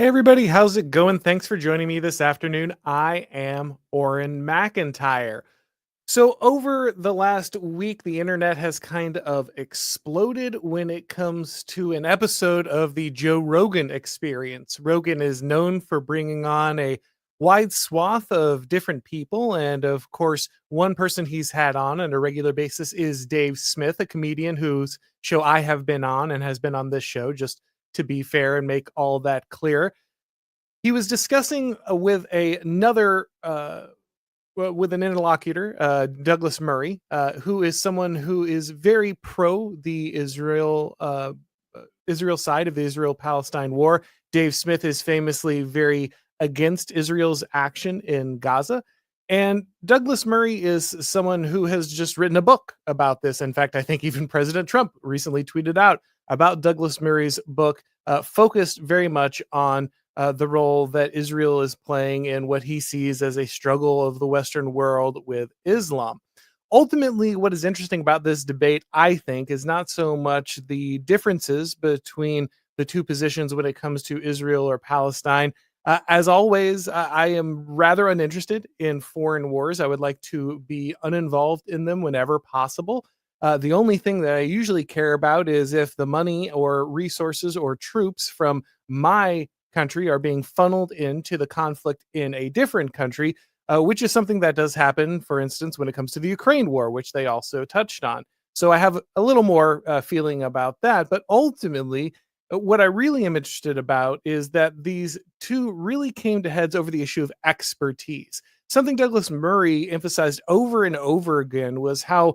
Hey everybody, how's it going? Thanks for joining me this afternoon. I am Auron MacIntyre. So, over the last week, the internet has kind of exploded when it comes to an episode of the Joe Rogan experience. Rogan is known for bringing on a wide swath of different people. And of course, one person he's had on a regular basis is Dave Smith, a comedian whose show I have been on and has been on this show, just to be fair and make all that clear. He was discussing with another with an interlocutor, Douglas Murray, who is someone who is very pro the Israel side of the Israel-Palestine war. Dave Smith is famously very against Israel's action in Gaza. And Douglas Murray is someone who has just written a book about this. In fact, I think even President Trump recently tweeted out about Douglas Murray's book, focused very much on the role that Israel is playing in what he sees as a struggle of the Western world with Islam. Ultimately, what is interesting about this debate, I think, is not so much the differences between the two positions when it comes to Israel or Palestine. As always, I am rather uninterested in foreign wars. I would like to be uninvolved in them whenever possible. The only thing that I usually care about is if the money or resources or troops from my country are being funneled into the conflict in a different country, which is something that does happen, for instance, when it comes to the Ukraine war, which they also touched on. So I have a little more feeling about that. But ultimately, what I really am interested about is that these two really came to heads over the issue of expertise. Something Douglas Murray emphasized over and over again was how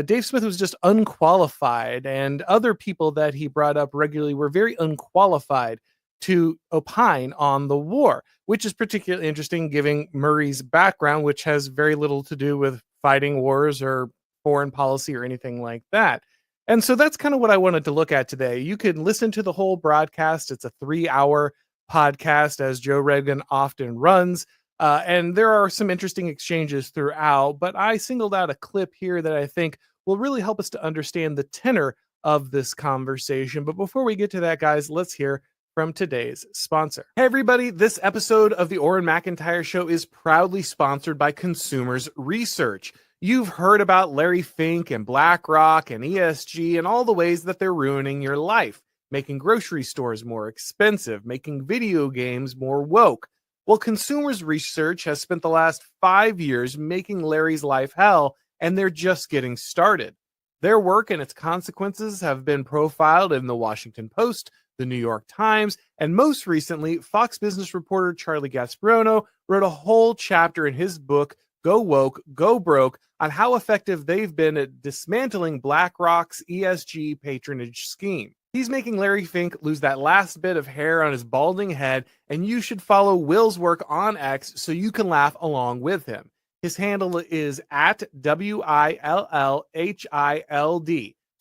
Dave Smith was just unqualified, and other people that he brought up regularly were very unqualified to opine on the war, which is particularly interesting given Murray's background, which has very little to do with fighting wars or foreign policy or anything like that. And so that's kind of what I wanted to look at today. You can listen to the whole broadcast. It's a 3-hour podcast, as Joe Rogan often runs. And there are some interesting exchanges throughout, but I singled out a clip here that I think will really help us to understand the tenor of this conversation. But before we get to that, guys, let's hear from today's sponsor. Hey everybody, this episode of the Auron MacIntyre Show is proudly sponsored by Consumers Research. You've heard about Larry Fink and BlackRock and ESG and all the ways that they're ruining your life, making grocery stores more expensive, making video games more woke. Well, Consumers Research has spent the last 5 years making Larry's life hell, and they're just getting started. Their work and its consequences have been profiled in the Washington Post, the New York Times, and most recently, Fox Business reporter Charlie Gasparino wrote a whole chapter in his book, Go Woke, Go Broke, on how effective they've been at dismantling BlackRock's ESG patronage scheme. He's making Larry Fink lose that last bit of hair on his balding head, and you should follow Will's work on X so you can laugh along with him. His handle is at WILLHILD.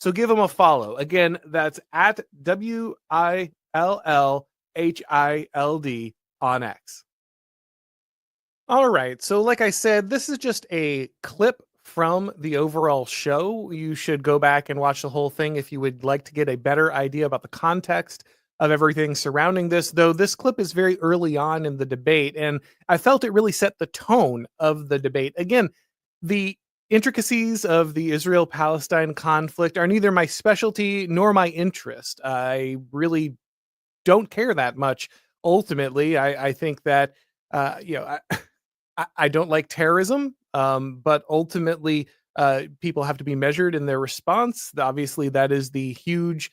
So give him a follow. Again, that's at WILLHILD on X. All right. So like I said, this is just a clip from the overall show. You should go back and watch the whole thing if you would like to get a better idea about the context of everything surrounding this, though this clip is very early on in the debate, and I felt it really set the tone of the debate. Again, the intricacies of the Israel-Palestine conflict are neither my specialty nor my interest. I really don't care that much. Ultimately, I think that, I don't like terrorism, but ultimately, people have to be measured in their response. Obviously, that is the huge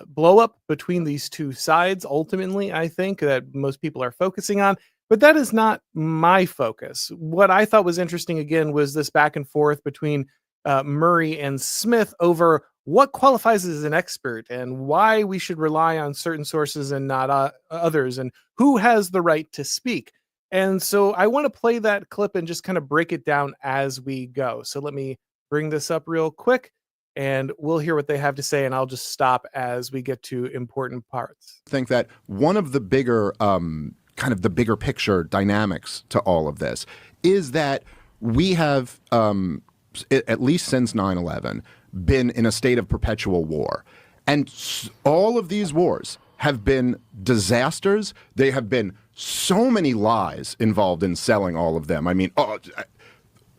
blow up between these two sides. Ultimately, I think that most people are focusing on, but that is not my focus. What I thought was interesting again was this back and forth between Murray and Smith over what qualifies as an expert and why we should rely on certain sources and not others, and who has the right to speak. And so I want to play that clip and just kind of break it down as we go. So let me bring this up real quick, and we'll hear what they have to say, and I'll just stop as we get to important parts. I think that one of the bigger, kind of the bigger picture dynamics to all of this is that we have, at least since 9/11, been in a state of perpetual war. And all of these wars have been disasters. They have been so many lies involved in selling all of them. I mean,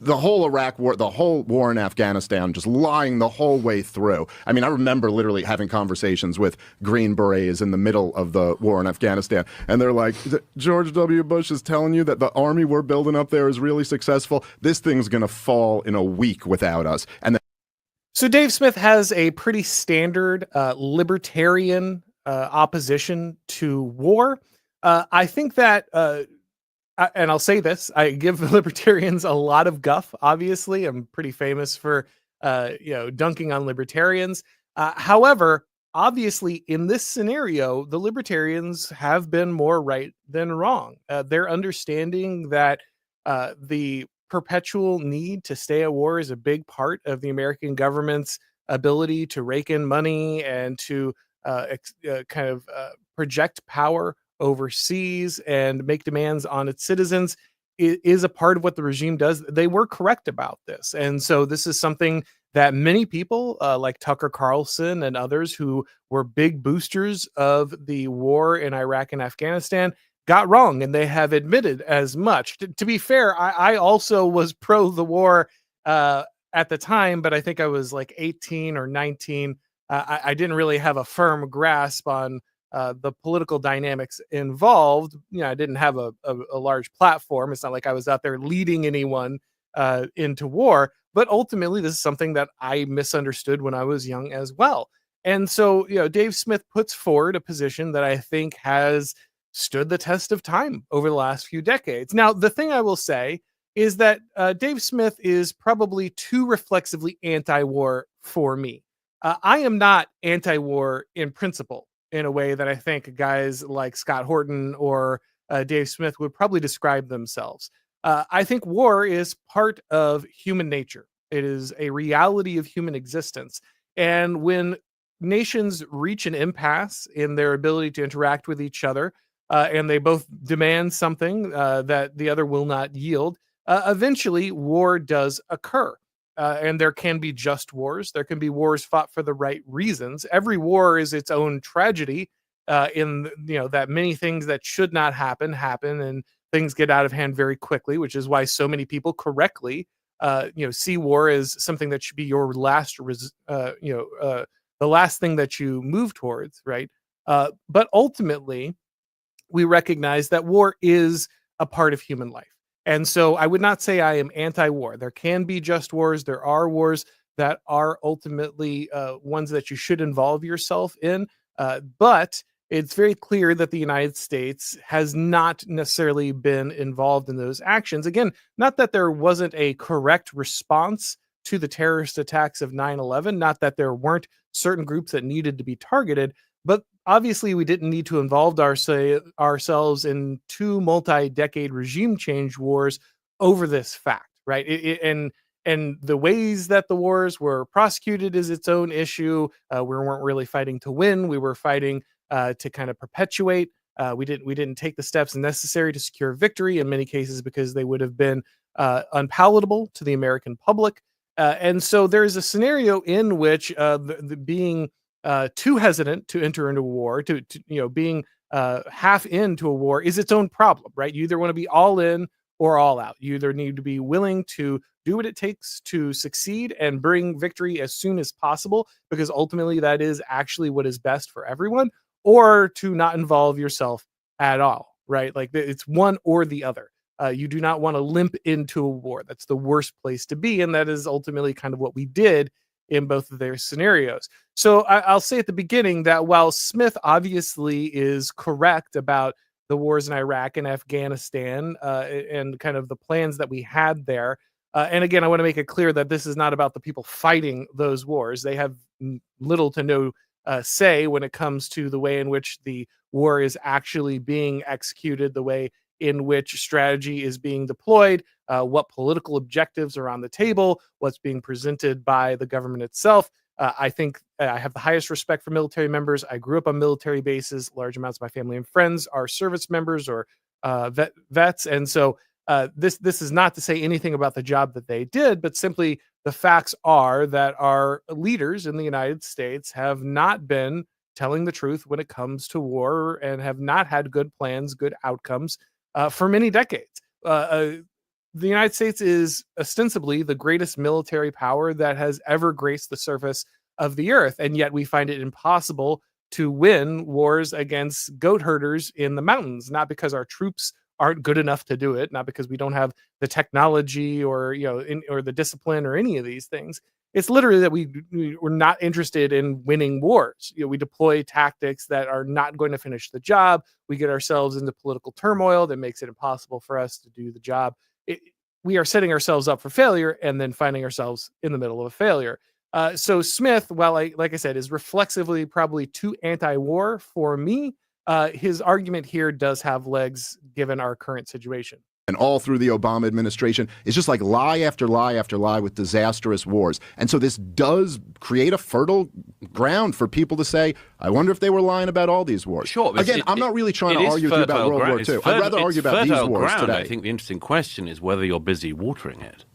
the whole Iraq war, the whole war in Afghanistan, just lying the whole way through. I mean, I remember literally having conversations with Green Berets in the middle of the war in Afghanistan, and they're like, George W. Bush is telling you that the army we're building up there is really successful. This thing's going to fall in a week without us. And So Dave Smith has a pretty standard libertarian opposition to war. I think that and I'll say this, I give libertarians a lot of guff. Obviously, I'm pretty famous for, dunking on libertarians. However, obviously, in this scenario, the libertarians have been more right than wrong. They're understanding that the perpetual need to stay at war is a big part of the American government's ability to rake in money and to project power overseas and make demands on its citizens is a part of what the regime does. They were correct about this. And so this is something that many people like Tucker Carlson and others who were big boosters of the war in Iraq and Afghanistan got wrong. And they have admitted as much. To be fair, I also was pro the war at the time, but I think I was like 18 or 19. I didn't really have a firm grasp on the political dynamics involved. I didn't have a large platform. It's not like I was out there leading anyone into war, but ultimately this is something that I misunderstood when I was young as well. And so, Dave Smith puts forward a position that I think has stood the test of time over the last few decades. Now, the thing I will say is that Dave Smith is probably too reflexively anti-war for me. I am not anti-war in principle, in a way that I think guys like Scott Horton or Dave Smith would probably describe themselves. I think war is part of human nature. It is a reality of human existence. And when nations reach an impasse in their ability to interact with each other, and they both demand something that the other will not yield, eventually war does occur. And there can be just wars. There can be wars fought for the right reasons. Every war is its own tragedy. That many things that should not happen, and things get out of hand very quickly, which is why so many people correctly, see war as something that should be your last, the last thing that you move towards, right? But ultimately, we recognize that war is a part of human life. And so I would not say I am anti-war. There can be just wars. There are wars that are ultimately ones that you should involve yourself in. But it's very clear that the United States has not necessarily been involved in those actions. Again, not that there wasn't a correct response to the terrorist attacks of 9/11, not that there weren't certain groups that needed to be targeted, but obviously we didn't need to involve ourselves in two multi-decade regime change wars over this fact, right? And the ways that the wars were prosecuted is its own issue. We weren't really fighting to win. We were fighting to kind of perpetuate. We didn't take the steps necessary to secure victory in many cases because they would have been unpalatable to the American public. And so there is a scenario in which the being too hesitant to enter into a war, to being half into a war is its own problem, right? You either want to be all in or all out. You either need to be willing to do what it takes to succeed and bring victory as soon as possible, because ultimately that is actually what is best for everyone, or to not involve yourself at all, right? Like it's one or the other. You do not want to limp into a war. That's the worst place to be. And that is ultimately kind of what we did in both of their scenarios. So I'll say at the beginning that while Smith obviously is correct about the wars in Iraq and Afghanistan and kind of the plans that we had there, and again, I want to make it clear that this is not about the people fighting those wars. They have little to no say when it comes to the way in which the war is actually being executed, the way in which strategy is being deployed, what political objectives are on the table, what's being presented by the government itself. I think I have the highest respect for military members. I grew up on military bases. Large amounts of my family and friends are service members or vets. And so this is not to say anything about the job that they did, but simply the facts are that our leaders in the United States have not been telling the truth when it comes to war and have not had good plans, good outcomes for many decades. The United States is ostensibly the greatest military power that has ever graced the surface of the earth, and yet we find it impossible to win wars against goat herders in the mountains, not because our troops aren't good enough to do it, not because we don't have the technology or or the discipline or any of these things. It's literally that we're not interested in winning wars. We deploy tactics that are not going to finish the job. We get ourselves into political turmoil that makes it impossible for us to do the job. We are setting ourselves up for failure and then finding ourselves in the middle of a failure. So Smith, while like I said, is reflexively probably too anti-war for me, his argument here does have legs given our current situation. And all through the Obama administration, it's just like lie after lie after lie with disastrous wars. And so this does create a fertile ground for people to say, I wonder if they were lying about all these wars. Sure. Again, I'm not really trying to argue with you about World War II. I'd rather argue about these wars today. I think the interesting question is whether you're busy watering it.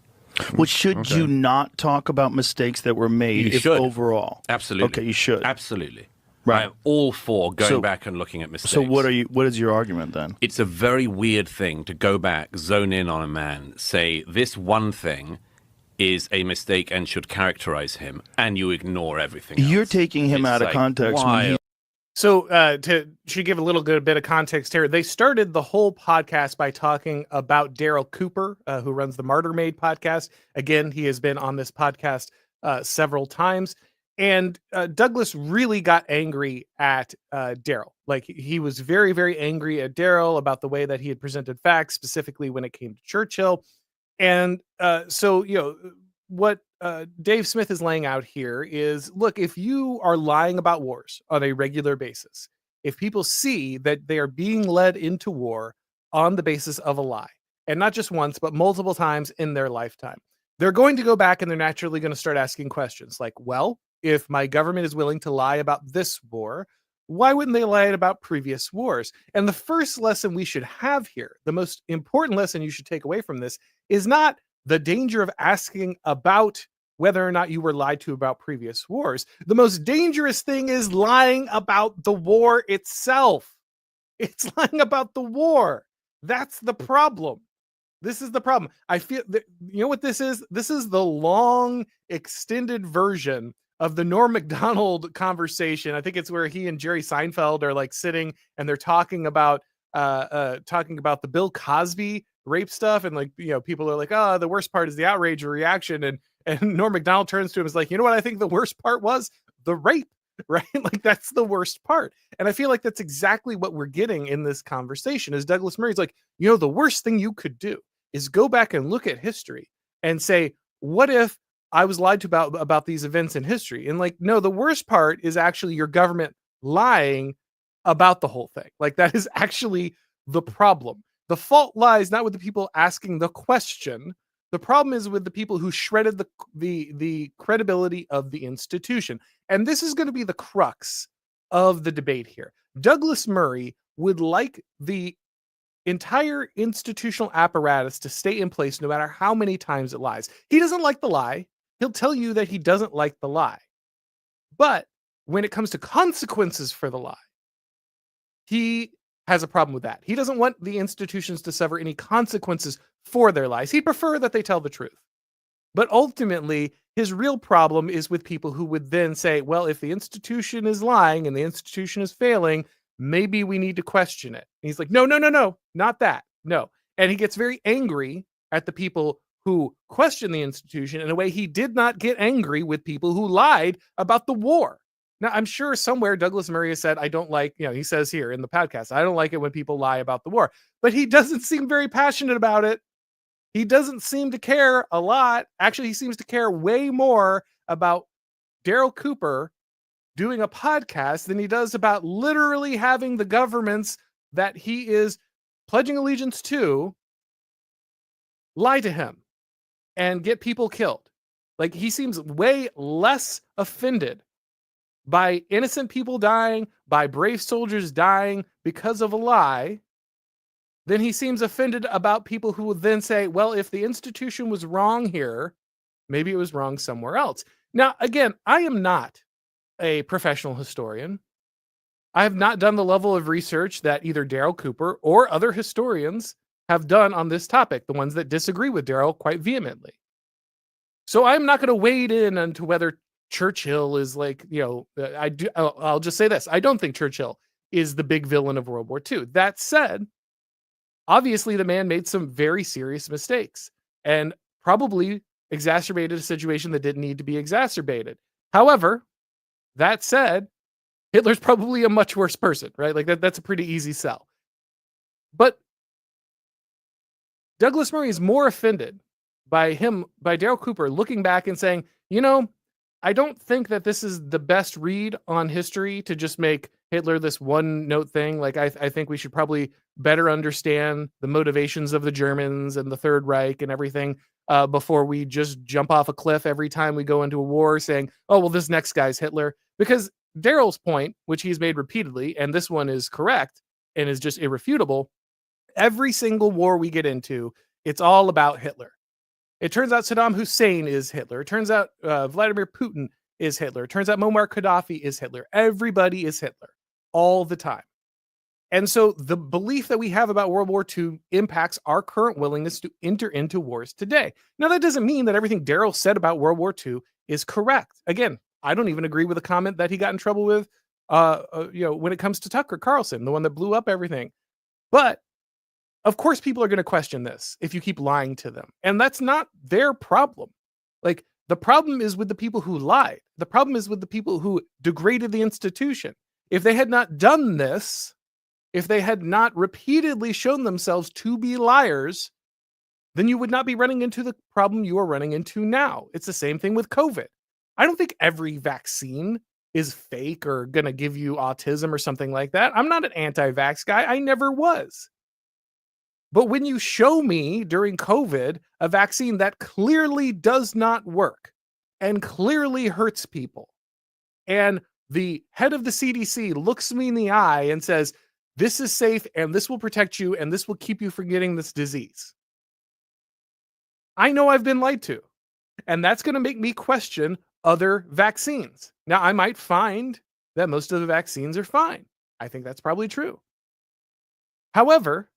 Well, should you not talk about mistakes that were made overall? Absolutely. Okay, you should. Absolutely. Right. I'm all for going back and looking at mistakes. So what is your argument then? It's a very weird thing to go back, zone in on a man, say this one thing is a mistake and should characterize him, and you ignore everything else. You're taking him out of context. So to give a little bit of context here, they started the whole podcast by talking about Daryl Cooper, who runs the Martyr Made podcast. Again, he has been on this podcast several times. And Douglas really got angry at Daryl. Like, he was very, very angry at Daryl about the way that he had presented facts, specifically when it came to Churchill. And so, what Dave Smith is laying out here is, look, if you are lying about wars on a regular basis, if people see that they are being led into war on the basis of a lie, and not just once, but multiple times in their lifetime, they're going to go back and they're naturally going to start asking questions like, well, if my government is willing to lie about this war, why wouldn't they lie about previous wars? And the first lesson we should have here, the most important lesson you should take away from this, is not the danger of asking about whether or not you were lied to about previous wars. The most dangerous thing is lying about the war itself. It's lying about the war. That's the problem. This is the problem. I feel that, you know what this is? This is the long, extended version of the Norm Macdonald conversation. I think it's where he and Jerry Seinfeld are like sitting and they're talking about the Bill Cosby rape stuff, and like, people are like, oh, the worst part is the outrage or reaction, and Norm Macdonald turns to him and is like, you know what I think the worst part was? The rape, right? Like, that's the worst part. And I feel like that's exactly what we're getting in this conversation. Is Douglas Murray's like, the worst thing you could do is go back and look at history and say, what if I was lied to about these events in history? And like, no, the worst part is actually your government lying about the whole thing. Like, that is actually the problem. The fault lies not with the people asking the question. The problem is with the people who shredded the credibility of the institution. And this is going to be the crux of the debate here. Douglas Murray would like the entire institutional apparatus to stay in place no matter how many times it lies. He doesn't like the lie. He'll tell you that he doesn't like the lie. But when it comes to consequences for the lie, he has a problem with that. He doesn't want the institutions to suffer any consequences for their lies. He'd prefer that they tell the truth. But ultimately, his real problem is with people who would then say, well, if the institution is lying and the institution is failing, maybe we need to question it. And he's like, no, not that. No. And he gets very angry at the people who question the institution in a way he did not get angry with people who lied about the war. Now, I'm sure somewhere Douglas Murray has said, I don't like, he says here in the podcast, I don't like it when people lie about the war. But he doesn't seem very passionate about it. He doesn't seem to care a lot. Actually, he seems to care way more about Daryl Cooper doing a podcast than he does about literally having the governments that he is pledging allegiance to lie to him and get people killed. Like, he seems way less offended by innocent people dying, by brave soldiers dying because of a lie, then he seems offended about people who would then say, well, if the institution was wrong here, maybe it was wrong somewhere else. Now, again, I am not a professional historian. I have not done the level of research that either Daryl Cooper or other historians have done on this topic, the ones that disagree with Daryl quite vehemently. So I'm not going to wade in into whether Churchill is like, I'll just say this. I don't think Churchill is the big villain of World War II. That said, obviously the man made some very serious mistakes and probably exacerbated a situation that didn't need to be exacerbated. However, that said, Hitler's probably a much worse person, right? Like that's a pretty easy sell. But Douglas Murray is more offended by Daryl Cooper looking back and saying, I don't think that this is the best read on history to just make Hitler this one note thing. Like, I think we should probably better understand the motivations of the Germans and the Third Reich and everything before we just jump off a cliff every time we go into a war saying, oh, well, this next guy's Hitler. Because Daryl's point, which he's made repeatedly, and this one is correct and is just irrefutable, every single war we get into, it's all about Hitler. It turns out Saddam Hussein is Hitler. It turns out Vladimir Putin is Hitler. It turns out Muammar Gaddafi is Hitler. Everybody is Hitler all the time. And so the belief that we have about World War II impacts our current willingness to enter into wars today. Now, that doesn't mean that everything Daryl said about World War II is correct. Again, I don't even agree with the comment that he got in trouble with, when it comes to Tucker Carlson, the one that blew up everything. But of course, people are going to question this if you keep lying to them. And that's not their problem. Like, the problem is with the people who lied. The problem is with the people who degraded the institution. If they had not done this, if they had not repeatedly shown themselves to be liars, then you would not be running into the problem you are running into now. It's the same thing with COVID. I don't think every vaccine is fake or going to give you autism or something like that. I'm not an anti-vax guy. I never was. But when you show me during COVID a vaccine that clearly does not work and clearly hurts people, and the head of the CDC looks me in the eye and says, this is safe and this will protect you and this will keep you from getting this disease, I know I've been lied to. And that's going to make me question other vaccines. Now, I might find that most of the vaccines are fine. I think that's probably true. However,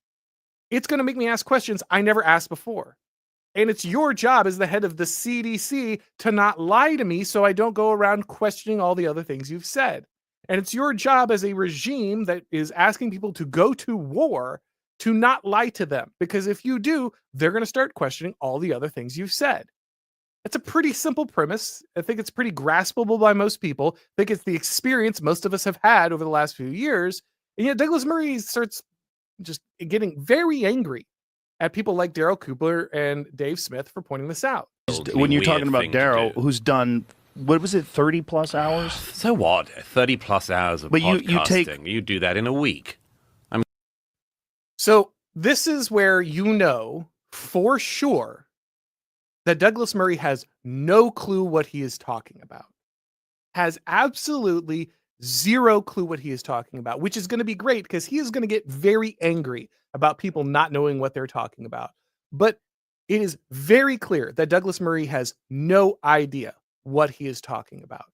it's going to make me ask questions I never asked before. And it's your job as the head of the CDC to not lie to me so I don't go around questioning all the other things you've said. And it's your job as a regime that is asking people to go to war to not lie to them. Because if you do, they're going to start questioning all the other things you've said. It's a pretty simple premise. I think it's pretty graspable by most people. I think it's the experience most of us have had over the last few years. And yet Douglas Murray starts just getting very angry at people like Daryl Cooper and Dave Smith for pointing this out. When you're talking about Daryl, who's done, what was it, 30 plus hours? So what? 30 plus hours of podcasting. You do that in a week. So this is where you know for sure that Douglas Murray has no clue what he is talking about. Has absolutely zero clue what he is talking about, which is going to be great because he is going to get very angry about people not knowing what they're talking about. But it is very clear that Douglas Murray has no idea what he is talking about.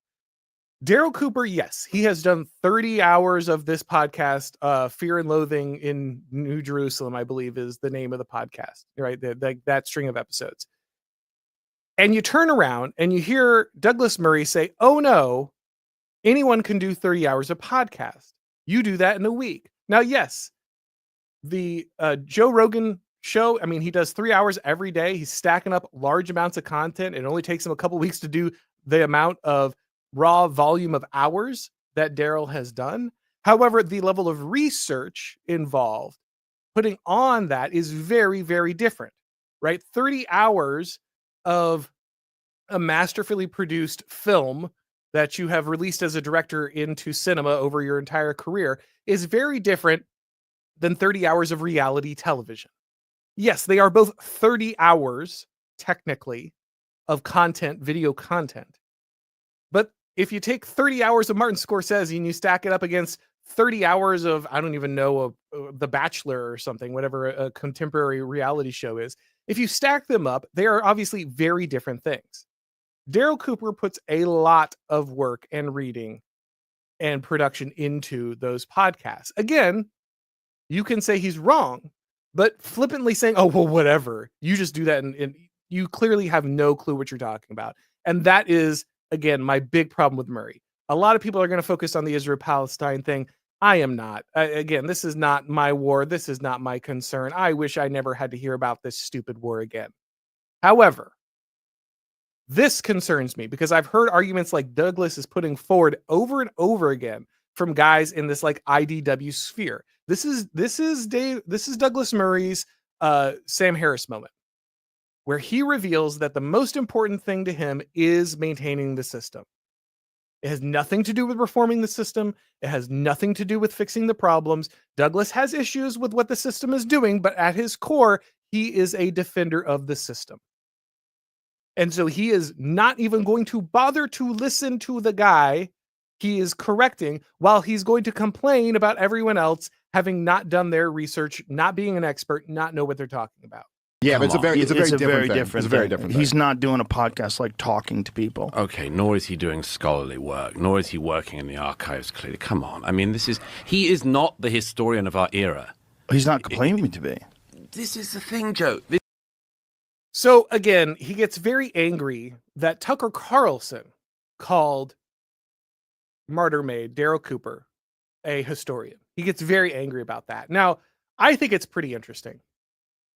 Daryl Cooper, yes, he has done 30 hours of this podcast. Fear and Loathing in New Jerusalem, I believe, is the name of the podcast, right? That string of episodes. And you turn around and you hear Douglas Murray say, oh no, anyone can do 30 hours of podcast. You do that in a week. Now, yes, the Joe Rogan show, I mean, he does 3 hours every day. He's stacking up large amounts of content. It only takes him a couple weeks to do the amount of raw volume of hours that Daryl has done. However, the level of research involved putting on that is very, very different, right? 30 hours of a masterfully produced film that you have released as a director into cinema over your entire career is very different than 30 hours of reality television. Yes, they are both 30 hours, technically, of content, video content. But if you take 30 hours of Martin Scorsese and you stack it up against 30 hours of, I don't even know, The Bachelor or something, whatever a contemporary reality show is, if you stack them up, they are obviously very different things. Daryl Cooper puts a lot of work and reading and production into those podcasts. Again, you can say he's wrong, but flippantly saying, oh, well, whatever, you just do that. And you clearly have no clue what you're talking about. And that is, again, my big problem with Murray. A lot of people are going to focus on the Israel-Palestine thing. I am not. Again, this is not my war. This is not my concern. I wish I never had to hear about this stupid war again. However, this concerns me because I've heard arguments like Douglas is putting forward over and over again from guys in this like IDW sphere. This is Douglas Murray's Sam Harris moment, where he reveals that the most important thing to him is maintaining the system. It has nothing to do with reforming the system. It has nothing to do with fixing the problems. Douglas has issues with what the system is doing, but at his core, he is a defender of the system. And so he is not even going to bother to listen to the guy he is correcting while he's going to complain about everyone else having not done their research, not being an expert, not know what they're talking about. Yeah, but it's a very different thing. He's not doing a podcast like talking to people. Okay, nor is he doing scholarly work, nor is he working in the archives, clearly. Come on. I mean, he is not the historian of our era. He's not claiming to be. This is the thing, Joe. So, again, he gets very angry that Tucker Carlson called Martyr Maid, Daryl Cooper, a historian. He gets very angry about that. Now, I think it's pretty interesting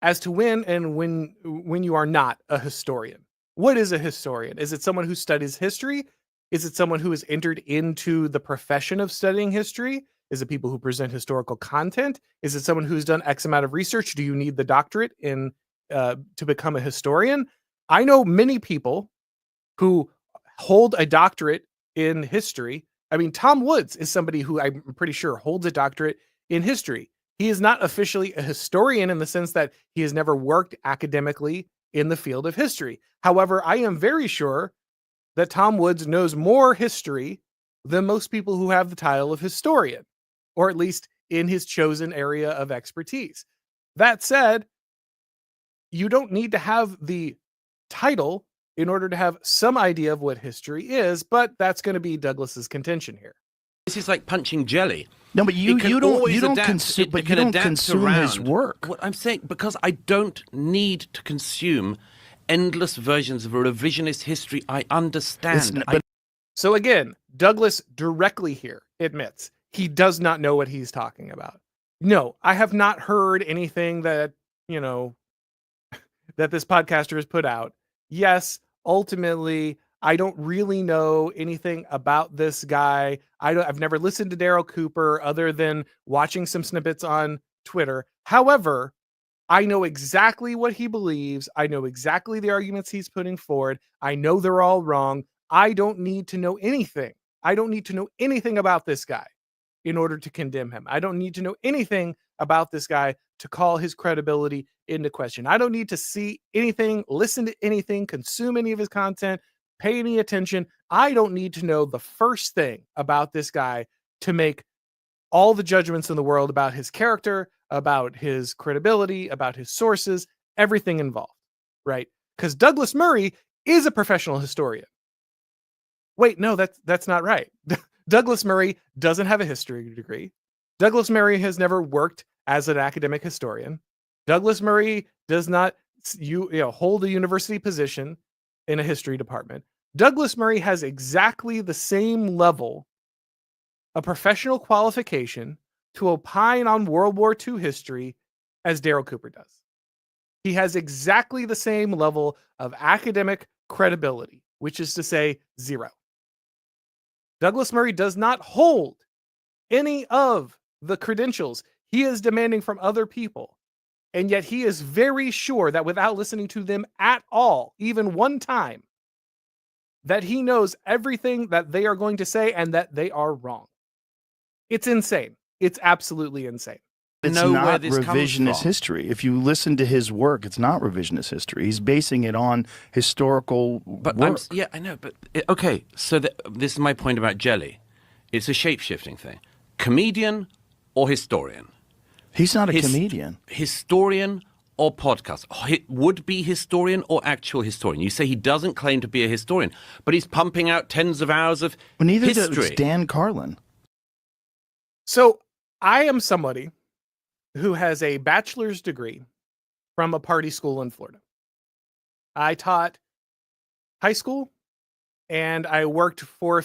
as to when you are not a historian. What is a historian? Is it someone who studies history? Is it someone who has entered into the profession of studying history? Is it people who present historical content? Is it someone who's done X amount of research? Do you need the doctorate to become a historian? I know many people who hold a doctorate in history. I mean, Tom Woods is somebody who I'm pretty sure holds a doctorate in history. He is not officially a historian in the sense that he has never worked academically in the field of history. However, I am very sure that Tom Woods knows more history than most people who have the title of historian, or at least in his chosen area of expertise. That said, you don't need to have the title in order to have some idea of what history is, but that's going to be Douglas's contention here. This is like punching jelly. No, but you don't consume his work. What I'm saying, because I don't need to consume endless versions of a revisionist history. I understand. So again, Douglas directly here admits he does not know what he's talking about. No, I have not heard anything that, that this podcaster has put out. Yes, ultimately, I don't really know anything about this guy. I've never listened to Daryl Cooper other than watching some snippets on Twitter. However, I know exactly what he believes. I know exactly the arguments he's putting forward. I know they're all wrong. I don't need to know anything. I don't need to know anything about this guy in order to condemn him. I don't need to know anything about this guy to call his credibility into question. I don't need to see anything, listen to anything, consume any of his content, pay any attention. I don't need to know the first thing about this guy to make all the judgments in the world about his character, about his credibility, about his sources, everything involved, right? Because Douglas Murray is a professional historian. Wait, no, that's not right. Douglas Murray doesn't have a history degree. Douglas Murray has never worked as an academic historian. Douglas Murray does not hold a university position in a history department. Douglas Murray has exactly the same level of professional qualification to opine on World War II history as Daryl Cooper does. He has exactly the same level of academic credibility, which is to say 0. Douglas Murray does not hold any of the credentials he is demanding from other people. And yet he is very sure that without listening to them at all, even one time, that he knows everything that they are going to say and that they are wrong. It's insane. It's absolutely insane. It's not revisionist history. If you listen to his work, it's not revisionist history. He's basing it on historical work. Yeah, I know. But okay, so this is my point about jelly. It's a shape-shifting thing. Comedian or historian? He's not a comedian. Historian or podcast? Would-be historian or actual historian? You say he doesn't claim to be a historian, but he's pumping out tens of hours of neither history. does Dan Carlin. So I am somebody who has a bachelor's degree from a party school in Florida. I taught high school and I worked for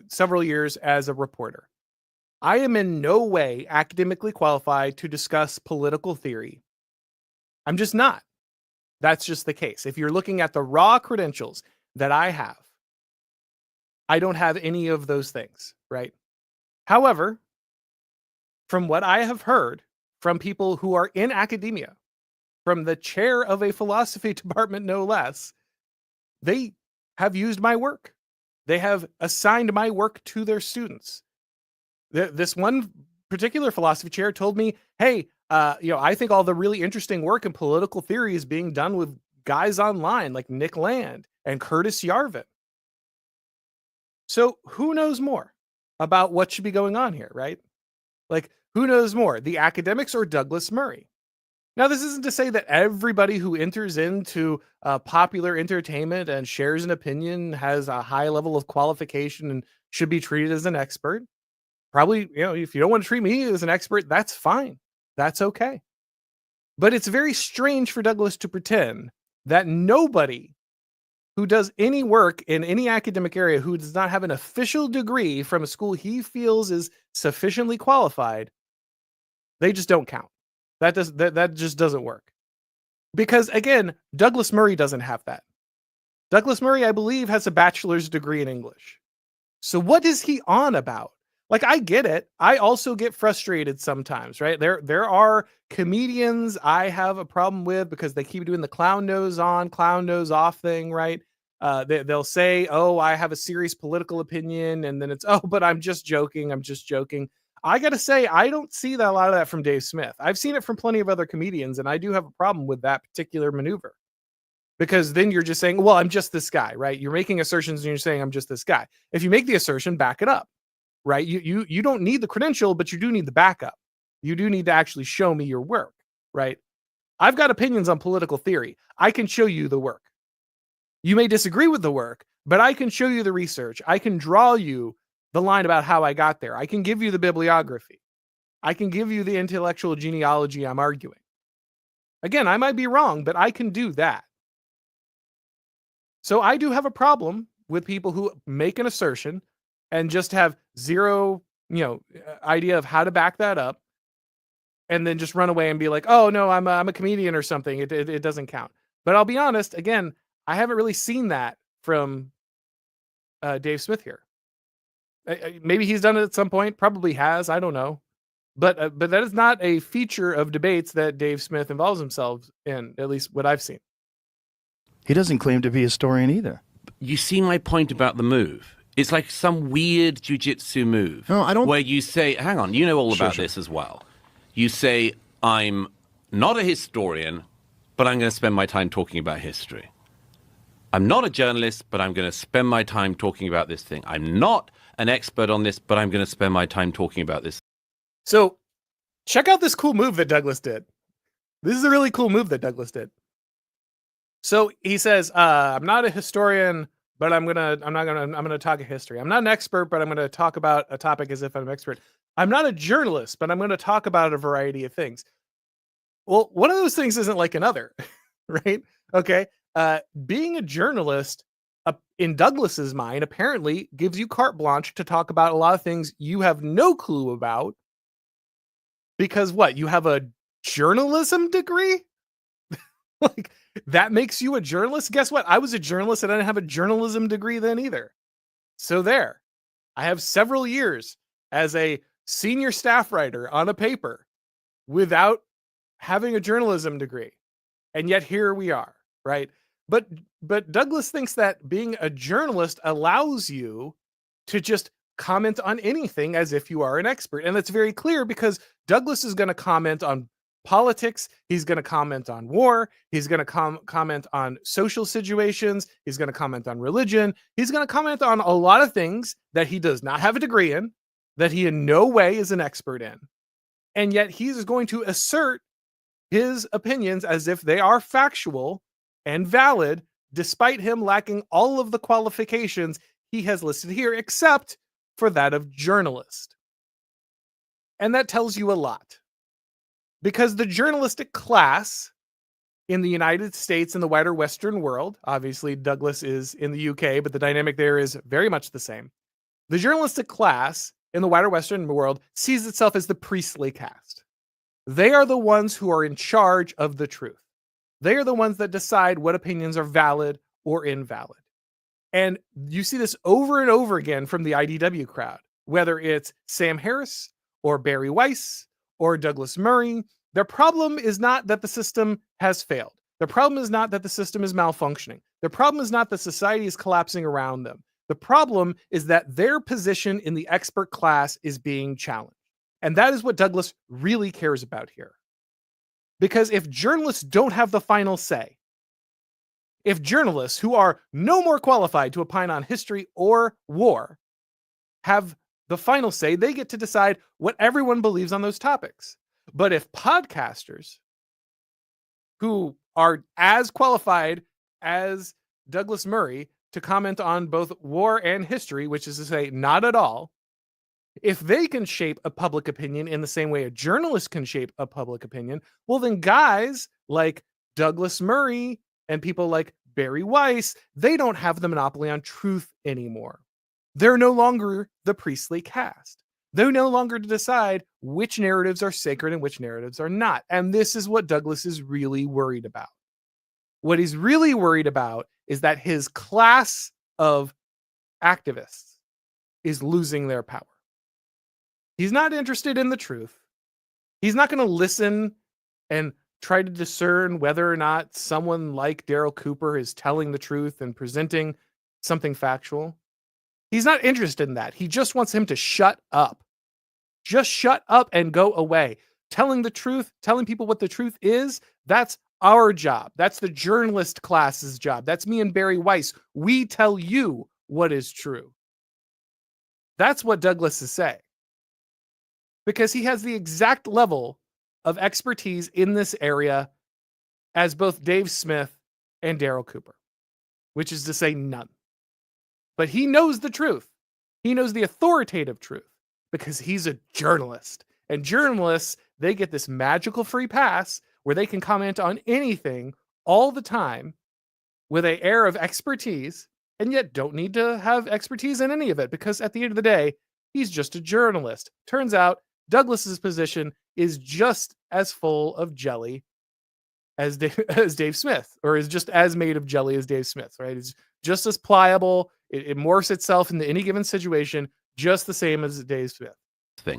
several years as a reporter. I am in no way academically qualified to discuss political theory. I'm just not. That's just the case. If you're looking at the raw credentials that I have, I don't have any of those things, right? However, from what I have heard from people who are in academia, from the chair of a philosophy department, no less, they have used my work. They have assigned my work to their students. This one particular philosophy chair told me, hey, I think all the really interesting work in political theory is being done with guys online like Nick Land and Curtis Yarvin. So who knows more about what should be going on here, right? Like, who knows more, the academics or Douglas Murray? Now, this isn't to say that everybody who enters into popular entertainment and shares an opinion has a high level of qualification and should be treated as an expert. Probably, if you don't want to treat me as an expert, that's fine. That's okay. But it's very strange for Douglas to pretend that nobody who does any work in any academic area who does not have an official degree from a school he feels is sufficiently qualified, they just don't count. That just doesn't work. Because again, Douglas Murray doesn't have that. Douglas Murray, I believe, has a bachelor's degree in English. So what is he on about? Like, I get it. I also get frustrated sometimes, right? There are comedians I have a problem with because they keep doing the clown nose on, clown nose off thing, right? They'll say, oh, I have a serious political opinion. And then it's, oh, but I'm just joking. I'm just joking. I got to say, I don't see a lot of that from Dave Smith. I've seen it from plenty of other comedians, and I do have a problem with that particular maneuver. Because then you're just saying, well, I'm just this guy, right? You're making assertions and you're saying, I'm just this guy. If you make the assertion, back it up, right? You don't need the credential, but you do need the backup. You do need to actually show me your work, right? I've got opinions on political theory. I can show you the work. You may disagree with the work, but I can show you the research. I can draw you the line about how I got there. I can give you the bibliography. I can give you the intellectual genealogy I'm arguing. Again, I might be wrong, but I can do that. So I do have a problem with people who make an assertion and just have zero, idea of how to back that up, and then just run away and be like, "Oh no, I'm a comedian or something. It doesn't count." But I'll be honest. Again, I haven't really seen that from Dave Smith here. Maybe he's done it at some point. Probably has. I don't know. But that is not a feature of debates that Dave Smith involves himself in. At least what I've seen. He doesn't claim to be a historian either. You see my point about the move. It's like some weird jujitsu move. No, I don't. Where you say, hang on, you know all about this as well. You say, I'm not a historian, but I'm going to spend my time talking about history. I'm not a journalist, but I'm going to spend my time talking about this thing. I'm not an expert on this, but I'm going to spend my time talking about this. So check out this cool move that Douglas did. This is a really cool move that Douglas did. So he says, I'm not a historian, but I'm gonna talk history. I'm not an expert, but I'm gonna talk about a topic as if I'm an expert. I'm not a journalist, but I'm gonna talk about a variety of things. Well, one of those things isn't like another, right? Okay. Being a journalist, in Douglas's mind, apparently gives you carte blanche to talk about a lot of things you have no clue about. Because what? You have a journalism degree? Like, that makes you a journalist? Guess what? I was a journalist and I didn't have a journalism degree then either. So there. I have several years as a senior staff writer on a paper without having a journalism degree. And yet here we are, right? But Douglas thinks that being a journalist allows you to just comment on anything as if you are an expert. And that's very clear because Douglas is going to comment on politics. He's going to comment on war. He's going to comment on social situations. He's going to comment on religion. He's going to comment on a lot of things that he does not have a degree in, that he in no way is an expert in. And yet he's going to assert his opinions as if they are factual and valid, despite him lacking all of the qualifications he has listed here, except for that of journalist. And that tells you a lot. Because the journalistic class in the United States and the wider Western world, obviously Douglas is in the UK, but the dynamic there is very much the same. The journalistic class in the wider Western world sees itself as the priestly caste. They are the ones who are in charge of the truth. They are the ones that decide what opinions are valid or invalid. And you see this over and over again from the IDW crowd, whether it's Sam Harris or Barry Weiss or Douglas Murray. Their problem is not that the system has failed. Their problem is not that the system is malfunctioning. Their problem is not that society is collapsing around them. The problem is that their position in the expert class is being challenged. And that is what Douglas really cares about here. Because if journalists don't have the final say, if journalists who are no more qualified to opine on history or war have the final say, they get to decide what everyone believes on those topics. But if podcasters who are as qualified as Douglas Murray to comment on both war and history, which is to say, not at all, if they can shape a public opinion in the same way a journalist can shape a public opinion, well, then guys like Douglas Murray and people like Barry Weiss, they don't have the monopoly on truth anymore. They're no longer the priestly caste. They're no longer to decide which narratives are sacred and which narratives are not. And this is what Douglas is really worried about. What he's really worried about is that his class of activists is losing their power. He's not interested in the truth. He's not going to listen and try to discern whether or not someone like Daryl Cooper is telling the truth and presenting something factual. He's not interested in that. He just wants him to shut up. Just shut up and go away. Telling the truth, telling people what the truth is, that's our job. That's the journalist class's job. That's me and Barry Weiss. We tell you what is true. That's what Douglas is saying. Because he has the exact level of expertise in this area as both Dave Smith and Daryl Cooper, which is to say none. But he knows the truth. He knows the authoritative truth because he's a journalist. And journalists, they get this magical free pass where they can comment on anything all the time with an air of expertise and yet don't need to have expertise in any of it because at the end of the day, he's just a journalist. Turns out Douglas's position is just as full of jelly as Dave Smith, or is just as made of jelly as Dave Smith, right? It's just as pliable. It morphs itself into any given situation, just the same as Dave Smith.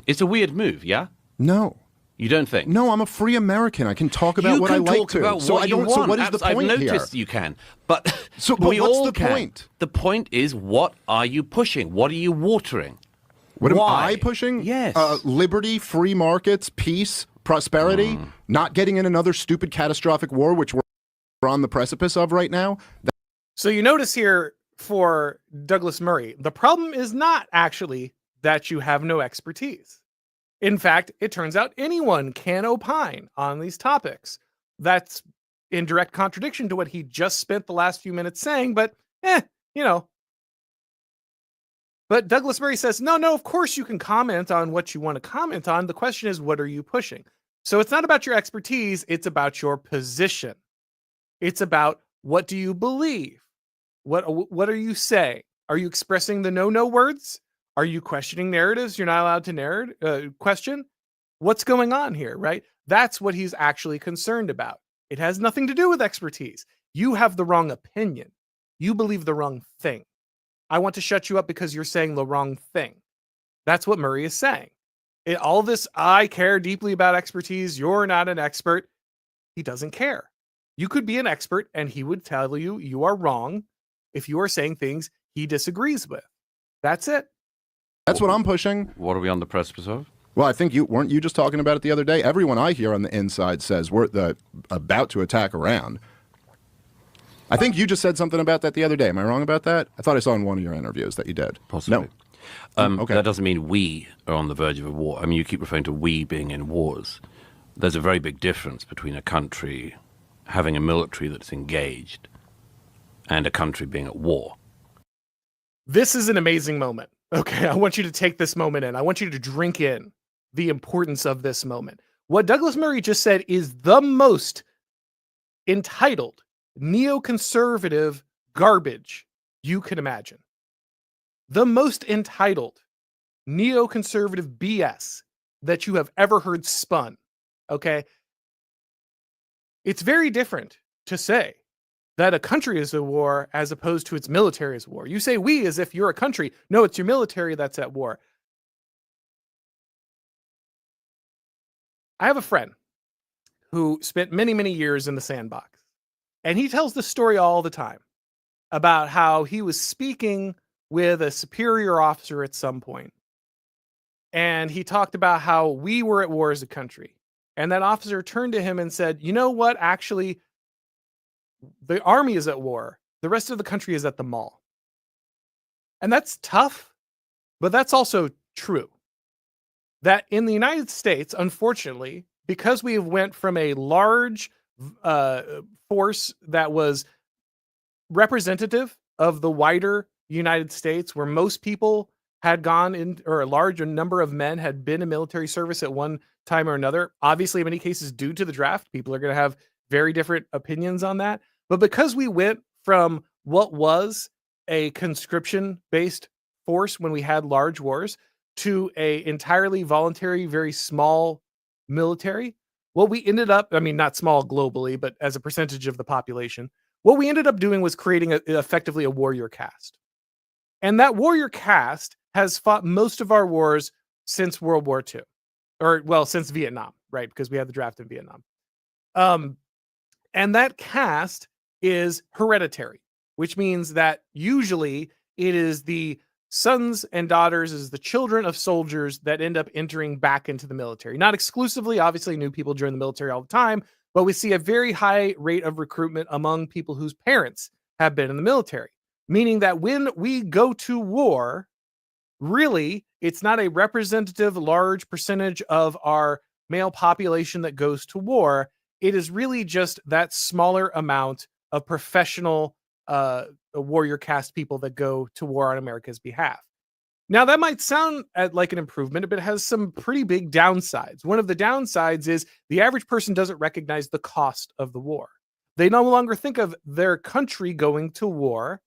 It's a weird move, yeah? No. You don't think? No, I'm a free American. I can talk about what I like to. So I don't. So what is the point I've here? noticed you can, but but we what's all the can. point? The point is, what are you pushing? What are you watering? What am Why? I pushing? Yes. Liberty, free markets, peace, prosperity, not getting in another stupid catastrophic war, which we're on the precipice of right now. So you notice here for Douglas Murray, the problem is not actually that you have no expertise. In fact, it turns out anyone can opine on these topics. That's in direct contradiction to what he just spent the last few minutes saying, but you know. But Douglas Murray says, no, of course you can comment on what you want to comment on. The question is, what are you pushing? So it's not about your expertise. It's about your position. It's about, what do you believe? What are you saying? Are you expressing the no words? Are you questioning narratives you're not allowed to question? What's going on here, right? That's what he's actually concerned about. It has nothing to do with expertise. You have the wrong opinion. You believe the wrong thing. I want to shut you up because you're saying the wrong thing. That's what Murray is saying. All this, I care deeply about expertise. You're not an expert. He doesn't care. You could be an expert and he would tell you you are wrong if you are saying things he disagrees with. That's it. That's what I'm pushing. What are we on the precipice of? Well, I think weren't you just talking about it the other day? Everyone I hear on the inside says we're about to attack Iran. I think you just said something about that the other day. Am I wrong about that? I thought I saw in one of your interviews that you did. Possibly. No. Okay. That doesn't mean we are on the verge of a war. I mean, you keep referring to we being in wars. There's a very big difference between a country having a military that's engaged and a country being at war. This is an amazing moment. Okay, I want you to take this moment in. I want you to drink in the importance of this moment. What Douglas Murray just said is the most entitled, neoconservative garbage you can imagine. The most entitled, neoconservative BS that you have ever heard spun. Okay? It's very different to say that a country is at war as opposed to its military is at war. You say we as if you're a country. No, it's your military that's at war. I have a friend who spent many, many years in the sandbox. And he tells the story all the time about how he was speaking with a superior officer at some point. And he talked about how we were at war as a country. And that officer turned to him and said, you know what? Actually, the army is at war. The rest of the country is at the mall. And that's tough, but that's also true. That in the United States, unfortunately, because we went from a large force that was representative of the wider United States, where most people had gone in, or a large number of men had been in military service at one time or another. Obviously, in many cases, due to the draft, people are going to have very different opinions on that. But because we went from what was a conscription-based force when we had large wars to a entirely voluntary, very small military, what we ended up, I mean, not small globally, but as a percentage of the population, what we ended up doing was creating effectively a warrior caste. And that warrior caste has fought most of our wars since World War II. Or, well, since Vietnam, right? Because we had the draft in Vietnam. And that caste is hereditary, which means that usually it is the sons and daughters, is the children of soldiers that end up entering back into the military. Not exclusively, obviously, new people join the military all the time, but we see a very high rate of recruitment among people whose parents have been in the military. Meaning that when we go to war, really, it's not a representative large percentage of our male population that goes to war. It is really just that smaller amount of professional warrior caste people that go to war on America's behalf. Now, that might sound like an improvement, but it has some pretty big downsides. One of the downsides is the average person doesn't recognize the cost of the war. They no longer think of their country going to war.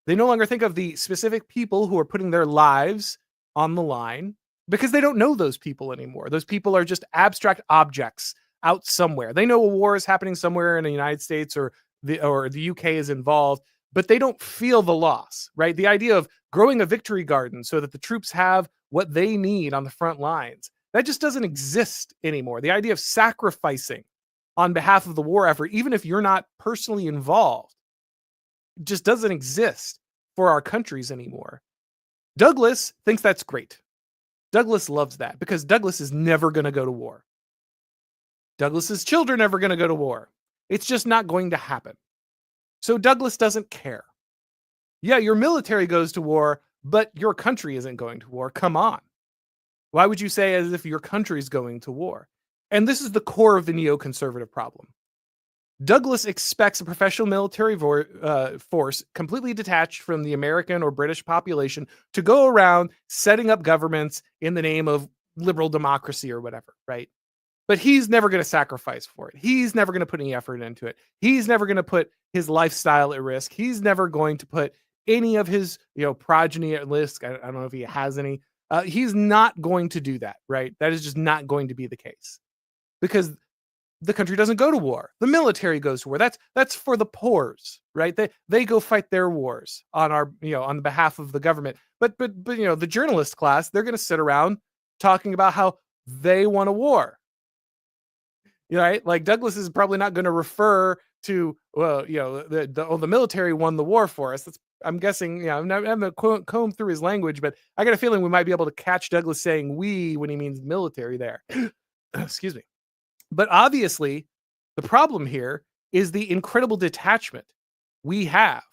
They no longer think of the specific people who are putting their lives on the line because they don't know those people anymore. Those people are just abstract objects out somewhere. They know a war is happening somewhere in the United States or the UK is involved, but they don't feel the loss, right? The idea of growing a victory garden so that the troops have what they need on the front lines, that just doesn't exist anymore. The idea of sacrificing on behalf of the war effort, even if you're not personally involved, just doesn't exist for our countries anymore. Douglas thinks that's great. Douglas loves that because Douglas is never going to go to war. Douglas's children are never going to go to war. It's just not going to happen. So Douglas doesn't care. Yeah, your military goes to war, but your country isn't going to war. Come on. Why would you say as if your country is going to war? And this is the core of the neoconservative problem. Douglas expects a professional military force completely detached from the American or British population to go around setting up governments in the name of liberal democracy or whatever, right? But he's never going to sacrifice for it. He's never going to put any effort into it. He's never going to put his lifestyle at risk. He's never going to put any of his, progeny at risk. I don't know if he has any. He's not going to do that, right? That is just not going to be the case because the country doesn't go to war. The military goes to war. That's for the poors, right? They go fight their wars on on behalf of the government. But the journalist class, they're going to sit around talking about how they won a war. Right? Like Douglas is probably not going to refer to, the military won the war for us. I'm guessing, I haven't combed through his language, but I got a feeling we might be able to catch Douglas saying we when he means military there. Excuse me. But obviously, the problem here is the incredible detachment we have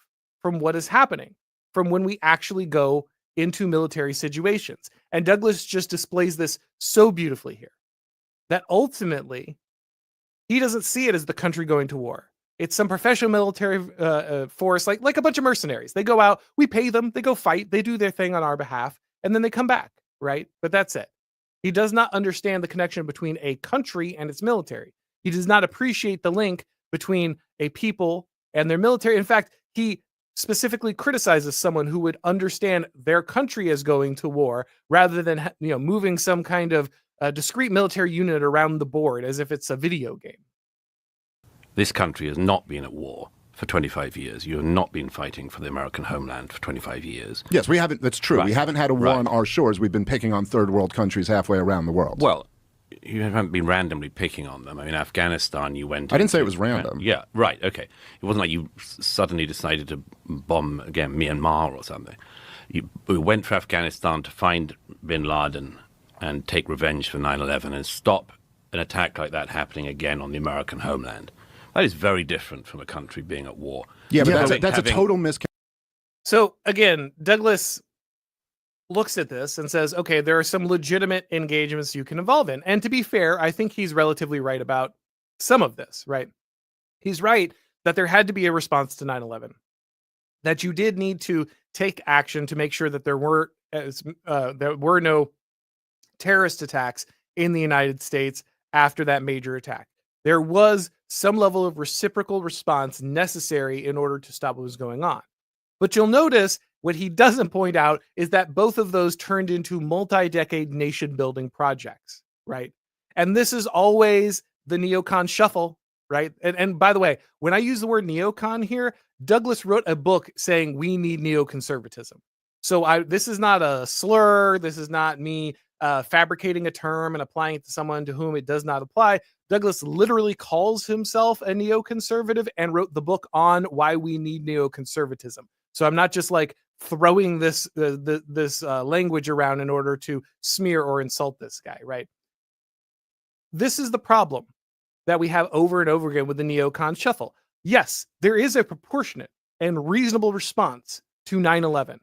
from what is happening, from when we actually go into military situations. And Douglas just displays this so beautifully here that ultimately he doesn't see it as the country going to war. It's some professional military force, like a bunch of mercenaries. They go out, we pay them, they go fight, they do their thing on our behalf, and then they come back, right? But that's it. He does not understand the connection between a country and its military. He does not appreciate the link between a people and their military. In fact, he specifically criticizes someone who would understand their country as going to war rather than moving some kind of discrete military unit around the board as if it's a video game. This country has not been at war for 25 years. You have not been fighting for the American homeland for 25 years. Yes, we haven't. That's true. Right. We haven't had a war on our shores. We've been picking on third world countries halfway around the world. Well, you haven't been randomly picking on them. I mean, Afghanistan, you went... I didn't say it was random. Yeah, right, okay. It wasn't like you suddenly decided to bomb, again, Myanmar or something. We went for Afghanistan to find bin Laden and take revenge for 9/11 and stop an attack like that happening again on the American homeland. That is very different from a country being at war. Yeah, but that's a total miscalculation. So, again, Douglas looks at this and says, okay, there are some legitimate engagements you can involve in. And to be fair, I think he's relatively right about some of this, right? He's right that there had to be a response to 9/11, that you did need to take action to make sure that there were no terrorist attacks in the United States after that major attack. There was some level of reciprocal response necessary in order to stop what was going on. But you'll notice what he doesn't point out is that both of those turned into multi-decade nation-building projects, right? And this is always the neocon shuffle, right? And by the way, when I use the word neocon here, Douglas wrote a book saying we need neoconservatism. So this is not a slur. This is not me fabricating a term and applying it to someone to whom it does not apply. Douglas literally calls himself a neoconservative and wrote the book on why we need neoconservatism. So I'm not just like throwing this language around in order to smear or insult this guy, right? This is the problem that we have over and over again with the neocon shuffle. Yes, there is a proportionate and reasonable response to 9/11.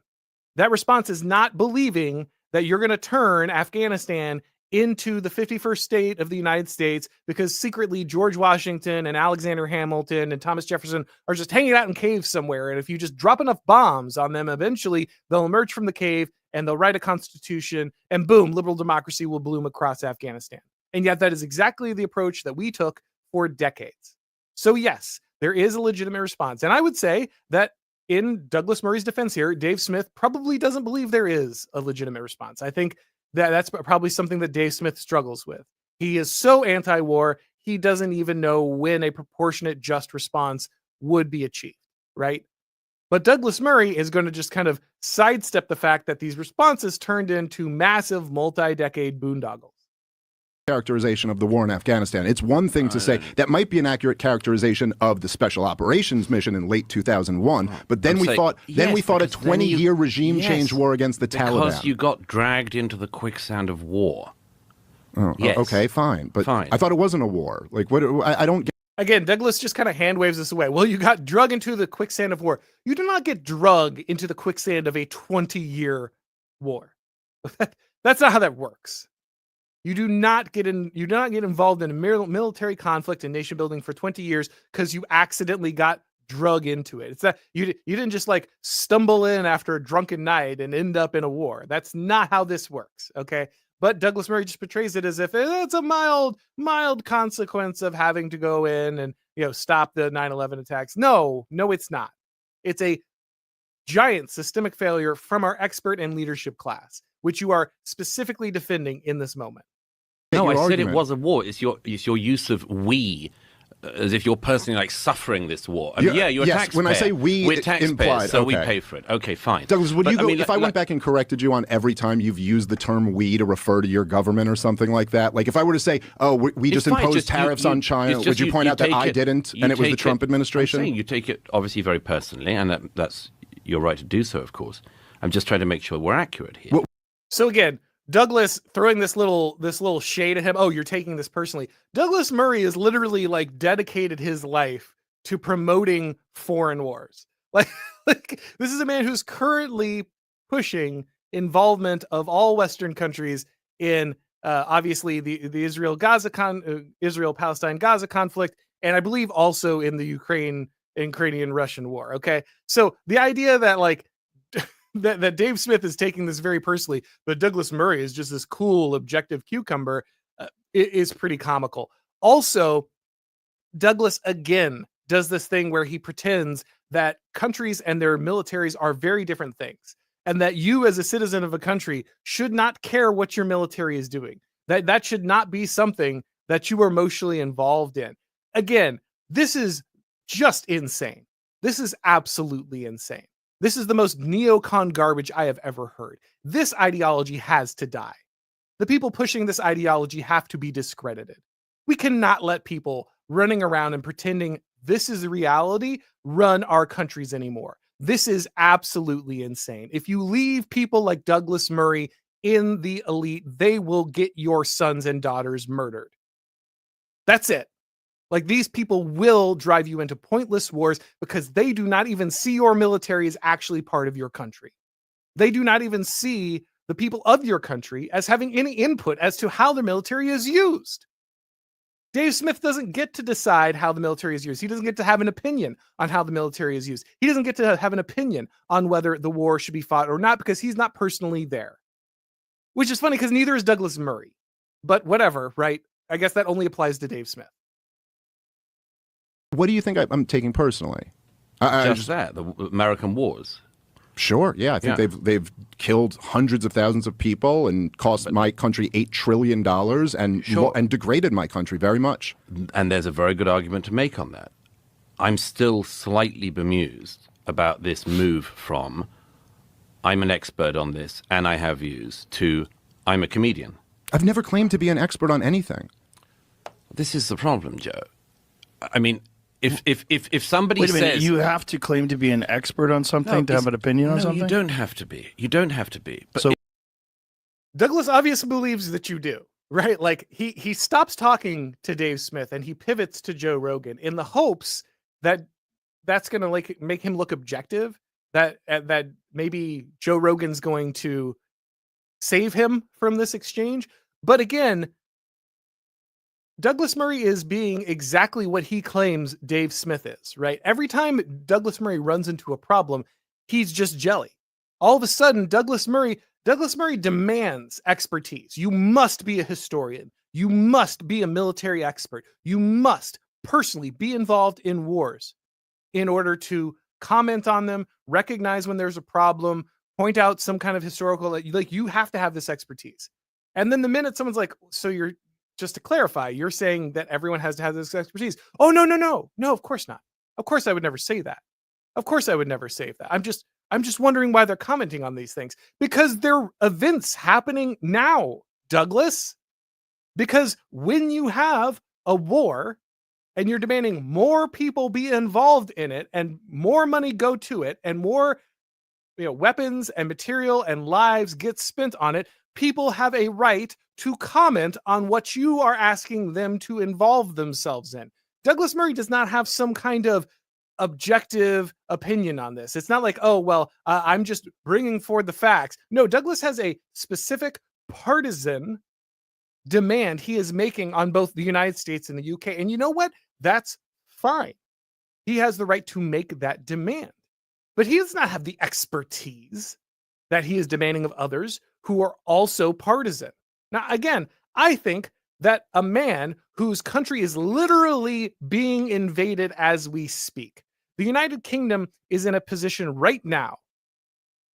That response is not believing that you're going to turn Afghanistan into the 51st state of the United States because secretly George Washington and Alexander Hamilton and Thomas Jefferson are just hanging out in caves somewhere. And if you just drop enough bombs on them, eventually they'll emerge from the cave and they'll write a constitution and boom, liberal democracy will bloom across Afghanistan. And yet that is exactly the approach that we took for decades. So yes, there is a legitimate response. And I would say that in Douglas Murray's defense here, Dave Smith probably doesn't believe there is a legitimate response. I think that's probably something that Dave Smith struggles with. He is so anti-war, he doesn't even know when a proportionate, just response would be achieved, right? But Douglas Murray is going to just kind of sidestep the fact that these responses turned into massive multi-decade boondoggles. Characterization of the war in Afghanistan. It's one thing to say that might be an accurate characterization of the special operations mission in late 2001, but then we fought a 20-year regime change war against the Taliban. Because you got dragged into the quicksand of war. Oh, yes. Okay, fine. But I thought it wasn't a war. Like, what? I don't get. Again, Douglas just kind of hand waves this away. Well, you got drug into the quicksand of war. You do not get drug into the quicksand of a 20-year war. That's not how that works. You do not get involved in a military conflict and nation building for 20 years because you accidentally got drug into it. It's that you didn't just like stumble in after a drunken night and end up in a war. That's not how this works. Okay. But Douglas Murray just portrays it as if it's a mild consequence of having to go in and, stop the 9/11 attacks. No, it's not. It's a giant systemic failure from our expert and leadership class, which you are specifically defending in this moment. No, I said it was a war. It's your use of we, as if you're personally like suffering this war. I mean, you're a taxpayer. When I say we, we're taxpayers, implied, so we pay for it. Okay, fine. Douglas, would you go, if I went back and corrected you on every time you've used the term we to refer to your government or something like that? Like if I were to say, oh, we just imposed tariffs on China, would you point out that I didn't and it was the Trump administration? I'm saying you take it obviously very personally, and that's your right to do so, of course. I'm just trying to make sure we're accurate here. So again, Douglas throwing this little shade at him. Oh, you're taking this personally. Douglas Murray is literally like dedicated his life to promoting foreign wars. Like this is a man who's currently pushing involvement of all Western countries in obviously the Israel-Palestine Gaza conflict, and I believe also in the Ukrainian-Russian war. Okay, so the idea that like that Dave Smith is taking this very personally, but Douglas Murray is just this cool, objective cucumber, is pretty comical. Also, Douglas again does this thing where he pretends that countries and their militaries are very different things, and that you as a citizen of a country should not care what your military is doing. That should not be something that you are emotionally involved in. Again, this is just insane. This is absolutely insane. This is the most neocon garbage I have ever heard. This ideology has to die. The people pushing this ideology have to be discredited. We cannot let people running around and pretending this is reality run our countries anymore. This is absolutely insane. If you leave people like Douglas Murray in the elite, they will get your sons and daughters murdered. That's it. Like, these people will drive you into pointless wars because they do not even see your military as actually part of your country. They do not even see the people of your country as having any input as to how the military is used. Dave Smith doesn't get to decide how the military is used. He doesn't get to have an opinion on how the military is used. He doesn't get to have an opinion on whether the war should be fought or not because he's not personally there. Which is funny because neither is Douglas Murray. But whatever, right? I guess that only applies to Dave Smith. What do you think I'm taking personally? The American wars. Sure, yeah. I think they've killed hundreds of thousands of people and cost my country $8 trillion and degraded my country very much. And there's a very good argument to make on that. I'm still slightly bemused about this move from I'm an expert on this and I have views to I'm a comedian. I've never claimed to be an expert on anything. This is the problem, Joe. I mean, if somebody Wait a minute, says you have to claim to be an expert on something to have an opinion on something? You don't have to be. You don't have to be. But so Douglas obviously believes that you do, right? Like, he stops talking to Dave Smith and he pivots to Joe Rogan in the hopes that that's going to make him look objective, that maybe Joe Rogan's going to save him from this exchange. But again, Douglas Murray is being exactly what he claims Dave Smith is, right? Every time Douglas Murray runs into a problem, he's just jelly. All of a sudden, Douglas Murray demands expertise. You must be a historian. You must be a military expert. You must personally be involved in wars in order to comment on them, recognize when there's a problem, point out some kind of historical, like you have to have this expertise. And then the minute someone's like, so you're, just to clarify, you're saying that everyone has to have this expertise. Oh, no, of course not. Of course I would never say that. Of course I would never say that. I'm just wondering why they're commenting on these things. Because they're events happening now, Douglas. Because when you have a war and you're demanding more people be involved in it and more money go to it and more weapons and material and lives get spent on it, people have a right to comment on what you are asking them to involve themselves in. Douglas Murray does not have some kind of objective opinion on this. It's not like, oh, well, I'm just bringing forward the facts. No, Douglas has a specific partisan demand he is making on both the United States and the UK. And you know what? That's fine. He has the right to make that demand. But he does not have the expertise that he is demanding of others who are also partisan. Now, again, I think that a man whose country is literally being invaded as we speak, the United Kingdom is in a position right now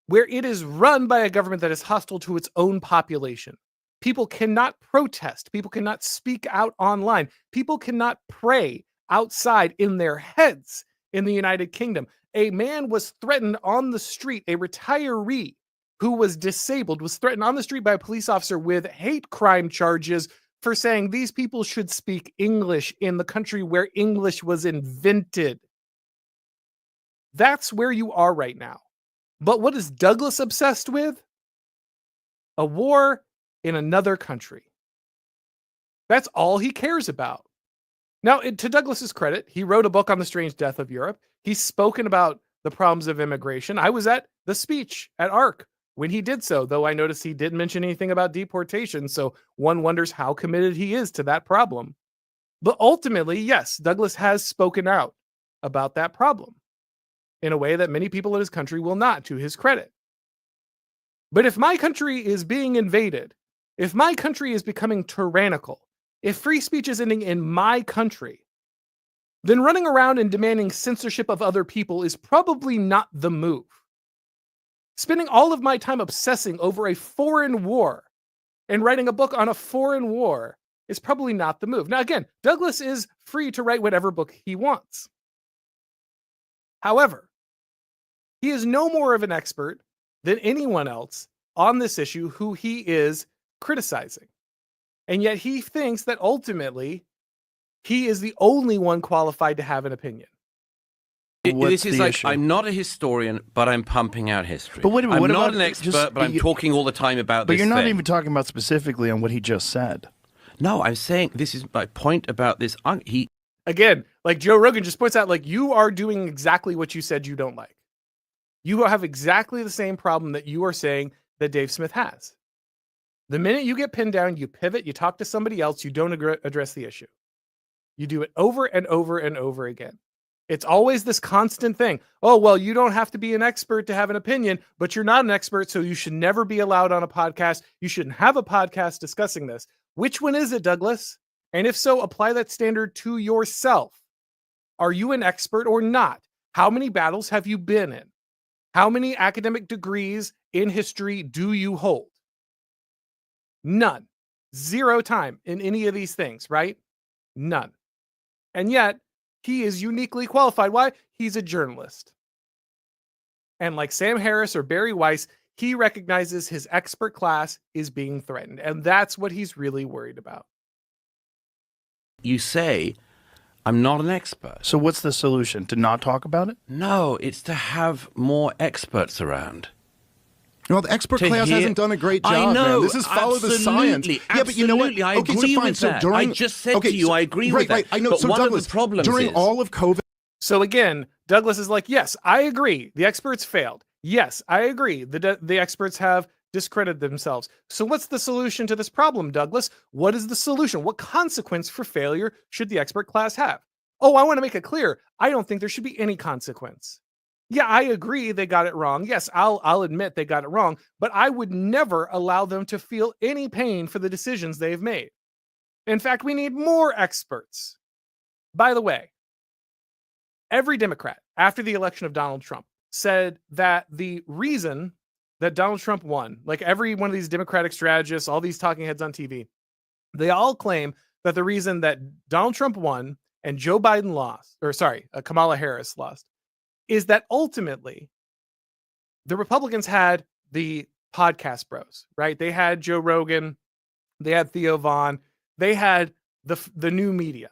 where it is run by a government that is hostile to its own population. People cannot protest. People cannot speak out online. People cannot pray outside in their heads in the United Kingdom. A man was threatened on the street, a retiree who was disabled, was threatened on the street by a police officer with hate crime charges for saying these people should speak English in the country where English was invented. That's where you are right now. But what is Douglas obsessed with? A war in another country. That's all he cares about. Now, to Douglas's credit, he wrote a book on the strange death of Europe. He's spoken about the problems of immigration. I was at the speech at ARC when he did so, though I noticed he didn't mention anything about deportation, so one wonders how committed he is to that problem. But ultimately, yes, Douglas has spoken out about that problem in a way that many people in his country will not, to his credit. But if my country is being invaded, if my country is becoming tyrannical, if free speech is ending in my country, then running around and demanding censorship of other people is probably not the move. Spending all of my time obsessing over a foreign war and writing a book on a foreign war is probably not the move. Now, again, Douglas is free to write whatever book he wants. However, he is no more of an expert than anyone else on this issue who he is criticizing. And yet he thinks that ultimately he is the only one qualified to have an opinion. This is like, issue? I'm not a historian, but I'm pumping out history. But wait a minute, I'm not an expert, but I'm talking all the time about this. But you're not thing. even talking about specifically on what he just said. No, I'm saying this is my point about this. Again, like Joe Rogan just points out, like, you are doing exactly what you said you don't like. You have exactly the same problem that you are saying that Dave Smith has. The minute you get pinned down, you pivot, you talk to somebody else, you don't address the issue. You do it over and over and over again. It's always this constant thing. Oh, well, you don't have to be an expert to have an opinion, but you're not an expert, so you should never be allowed on a podcast. You shouldn't have a podcast discussing this. Which one is it, Douglas? And if so, apply that standard to yourself. Are you an expert or not? How many battles have you been in? How many academic degrees in history do you hold? None. 0 time in any of these things, right? None. And yet, he is uniquely qualified. Why? He's a journalist. And like Sam Harris or Barry Weiss, he recognizes his expert class is being threatened. And that's what he's really worried about. You say, I'm not an expert. So what's the solution? To not talk about it? No, it's to have more experts around. Well, the expert class hasn't done a great job. I know. Man. This is follow the science. Yeah, but you know what? I agree with that. I just said to you, I agree with that. Right, I know. But so one Douglas, of the problems during is, all of COVID. So again, Douglas is like, yes, I agree. The experts failed. Yes, I agree. The experts have discredited themselves. So what's the solution to this problem, Douglas? What is the solution? What consequence for failure should the expert class have? Oh, I want to make it clear. I don't think there should be any consequence. Yeah, I agree they got it wrong. Yes, I'll admit they got it wrong, but I would never allow them to feel any pain for the decisions they've made. In fact, we need more experts. By the way, every Democrat after the election of Donald Trump said that the reason that Donald Trump won, like every one of these Democratic strategists, all these talking heads on TV, they all claim that the reason that Donald Trump won and Joe Biden lost, Kamala Harris lost, is that ultimately the Republicans had the podcast bros, right? They had Joe Rogan, they had Theo Vaughn, they had the new media,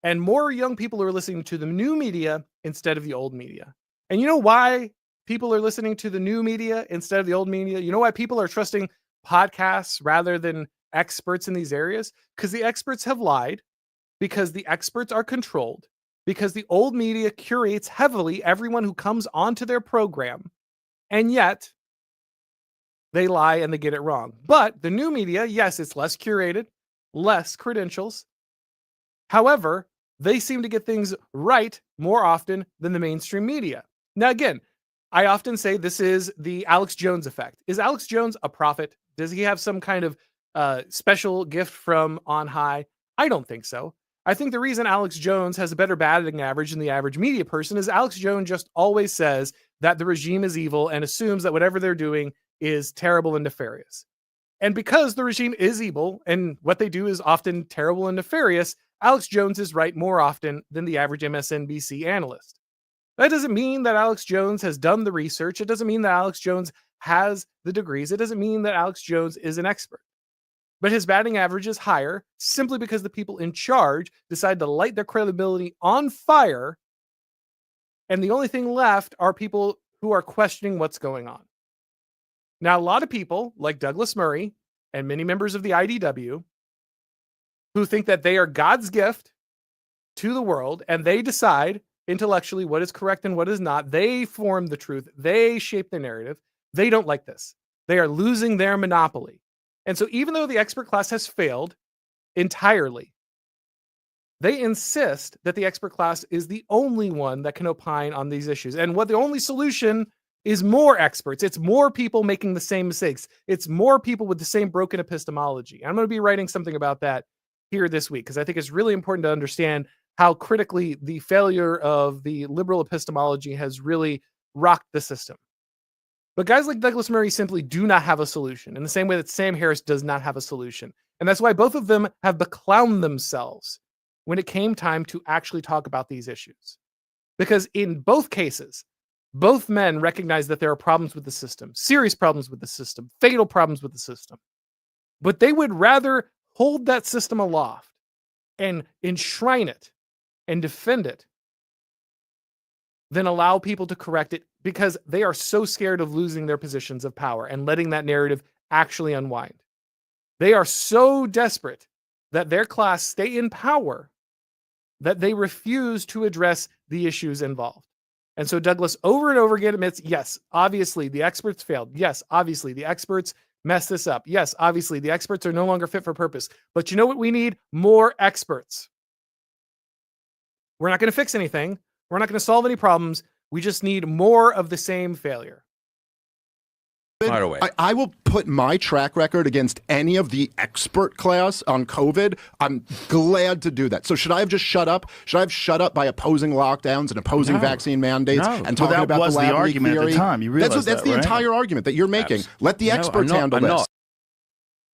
and more young people are listening to the new media instead of the old media. And you know why people are listening to the new media instead of the old media? You know why people are trusting podcasts rather than experts in these areas? Because the experts have lied, because the experts are controlled, because the old media curates heavily everyone who comes onto their program, and yet they lie and they get it wrong. But the new media, yes, it's less curated, less credentials. However, they seem to get things right more often than the mainstream media. Now, again, I often say this is the Alex Jones effect. Is Alex Jones a prophet? Does he have some kind of special gift from on high? I don't think so. I think the reason Alex Jones has a better batting average than the average media person is Alex Jones just always says that the regime is evil and assumes that whatever they're doing is terrible and nefarious. And because the regime is evil and what they do is often terrible and nefarious, Alex Jones is right more often than the average MSNBC analyst. That doesn't mean that Alex Jones has done the research. It doesn't mean that Alex Jones has the degrees. It doesn't mean that Alex Jones is an expert. But his batting average is higher simply because the people in charge decide to light their credibility on fire, and the only thing left are people who are questioning what's going on. Now, a lot of people, like Douglas Murray and many members of the IDW, who think that they are God's gift to the world, and they decide intellectually what is correct and what is not. They form the truth. They shape the narrative. They don't like this. They are losing their monopoly. And so even though the expert class has failed entirely, they insist that the expert class is the only one that can opine on these issues. And what the only solution is more experts. It's more people making the same mistakes. It's more people with the same broken epistemology. I'm going to be writing something about that here this week because I think it's really important to understand how critically the failure of the liberal epistemology has really rocked the system. But guys like Douglas Murray simply do not have a solution in the same way that Sam Harris does not have a solution. And that's why both of them have beclowned themselves when it came time to actually talk about these issues. Because in both cases, both men recognize that there are problems with the system, serious problems with the system, fatal problems with the system. But they would rather hold that system aloft and enshrine it and defend it than allow people to correct it because they are so scared of losing their positions of power and letting that narrative actually unwind. They are so desperate that their class stay in power that they refuse to address the issues involved. And so Douglas over and over again admits, yes, obviously the experts failed. Yes, obviously the experts messed this up. Yes, obviously the experts are no longer fit for purpose. But you know what we need? More experts. We're not going to fix anything. We're not going to solve any problems. We just need more of the same failure. Fire away. I will put my track record against any of the expert class on COVID. I'm glad to do that. So should I have just shut up? Should I have shut up by opposing lockdowns and opposing vaccine mandates and talking that about was the lab leak argument theory? at the time. You realize that's the right? entire argument that you're making. Let the experts handle this.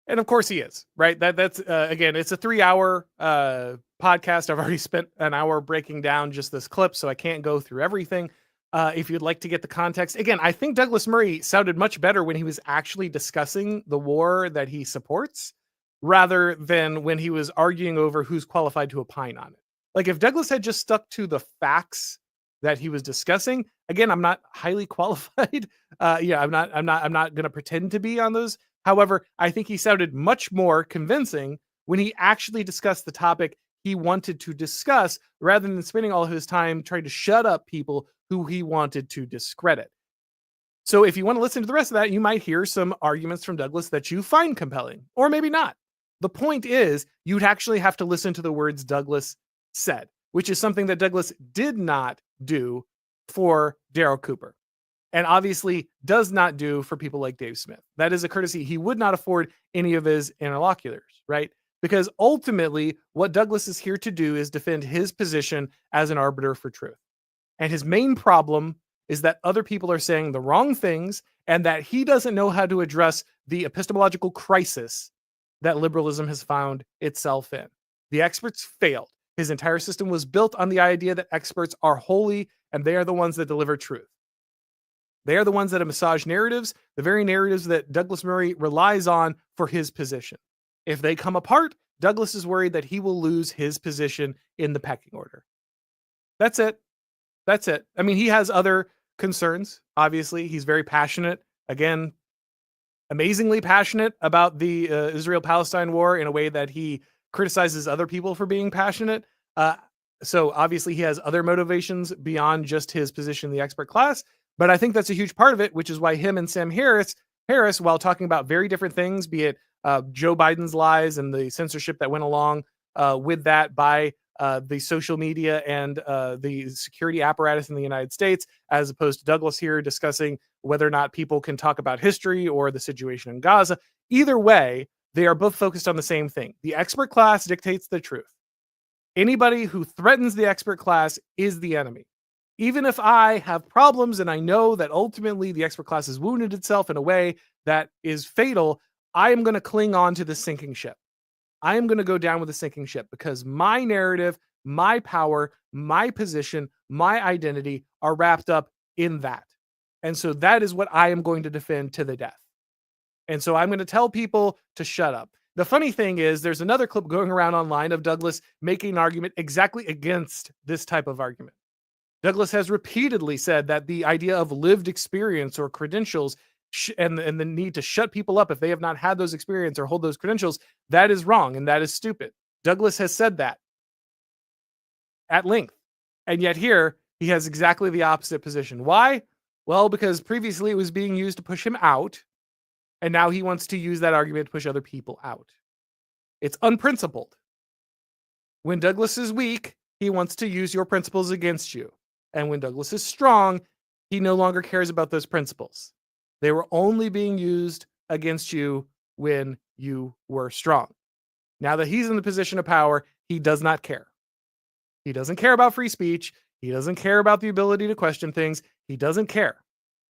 And of course he is, right? That's again, it's a 3-hour podcast. I've already spent an hour breaking down just this clip, so I can't go through everything. If you'd like to get the context, again, I think Douglas Murray sounded much better when he was actually discussing the war that he supports rather than when he was arguing over who's qualified to opine on it. Like if Douglas had just stuck to the facts that he was discussing, again, I'm not highly qualified. I'm not going to pretend to be on those. However, I think he sounded much more convincing when he actually discussed the topic he wanted to discuss rather than spending all of his time trying to shut up people who he wanted to discredit. So if you want to listen to the rest of that, you might hear some arguments from Douglas that you find compelling, or maybe not. The point is, you'd actually have to listen to the words Douglas said, which is something that Douglas did not do for Darryl Cooper, and obviously does not do for people like Dave Smith. That is a courtesy he would not afford any of his interlocutors, right? Because ultimately, what Douglas is here to do is defend his position as an arbiter for truth. And his main problem is that other people are saying the wrong things and that he doesn't know how to address the epistemological crisis that liberalism has found itself in. The experts failed. His entire system was built on the idea that experts are holy and they are the ones that deliver truth. They are the ones that massage narratives, the very narratives that Douglas Murray relies on for his position. If they come apart, Douglas is worried that he will lose his position in the pecking order. That's it. That's it. I mean, he has other concerns. Obviously, he's very passionate. Again, amazingly passionate about the Israel-Palestine war in a way that he criticizes other people for being passionate. So obviously, he has other motivations beyond just his position in the expert class. But I think that's a huge part of it, which is why him and Sam Harris, while talking about very different things, be it Joe Biden's lies and the censorship that went along with that by the social media and the security apparatus in the United States, as opposed to Douglas here discussing whether or not people can talk about history or the situation in Gaza. Either way, they are both focused on the same thing. The expert class dictates the truth. Anybody who threatens the expert class is the enemy. Even if I have problems and I know that ultimately the expert class has wounded itself in a way that is fatal, I am going to cling on to the sinking ship. I am going to go down with the sinking ship because my narrative, my power, my position, my identity are wrapped up in that. And so that is what I am going to defend to the death. And so I'm going to tell people to shut up. The funny thing is there's another clip going around online of Douglas making an argument exactly against this type of argument. Douglas has repeatedly said that the idea of lived experience or credentials and the need to shut people up if they have not had those experiences or hold those credentials, that is wrong and that is stupid. Douglas has said that at length. And yet here, he has exactly the opposite position. Why? Well, because previously it was being used to push him out, and now he wants to use that argument to push other people out. It's unprincipled. When Douglas is weak, he wants to use your principles against you. And when Douglas is strong, he no longer cares about those principles. They were only being used against you when you were strong. Now that he's in the position of power, he does not care. He doesn't care about free speech. He doesn't care about the ability to question things. He doesn't care.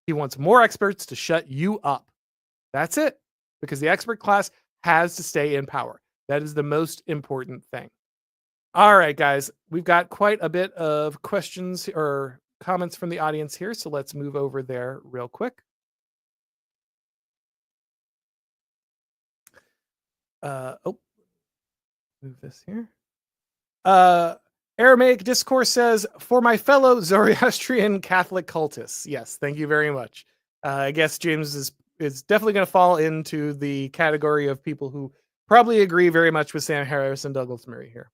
He wants more experts to shut you up. That's it. Because the expert class has to stay in power. That is the most important thing. All right, guys, we've got quite a bit of questions or comments from the audience here, so let's move over there real quick. Move this here. Aramaic Discourse says, for my fellow Zoroastrian Catholic cultists. Yes, thank you very much. I guess James is definitely going to fall into the category of people who probably agree very much with Sam Harris and Douglas Murray here.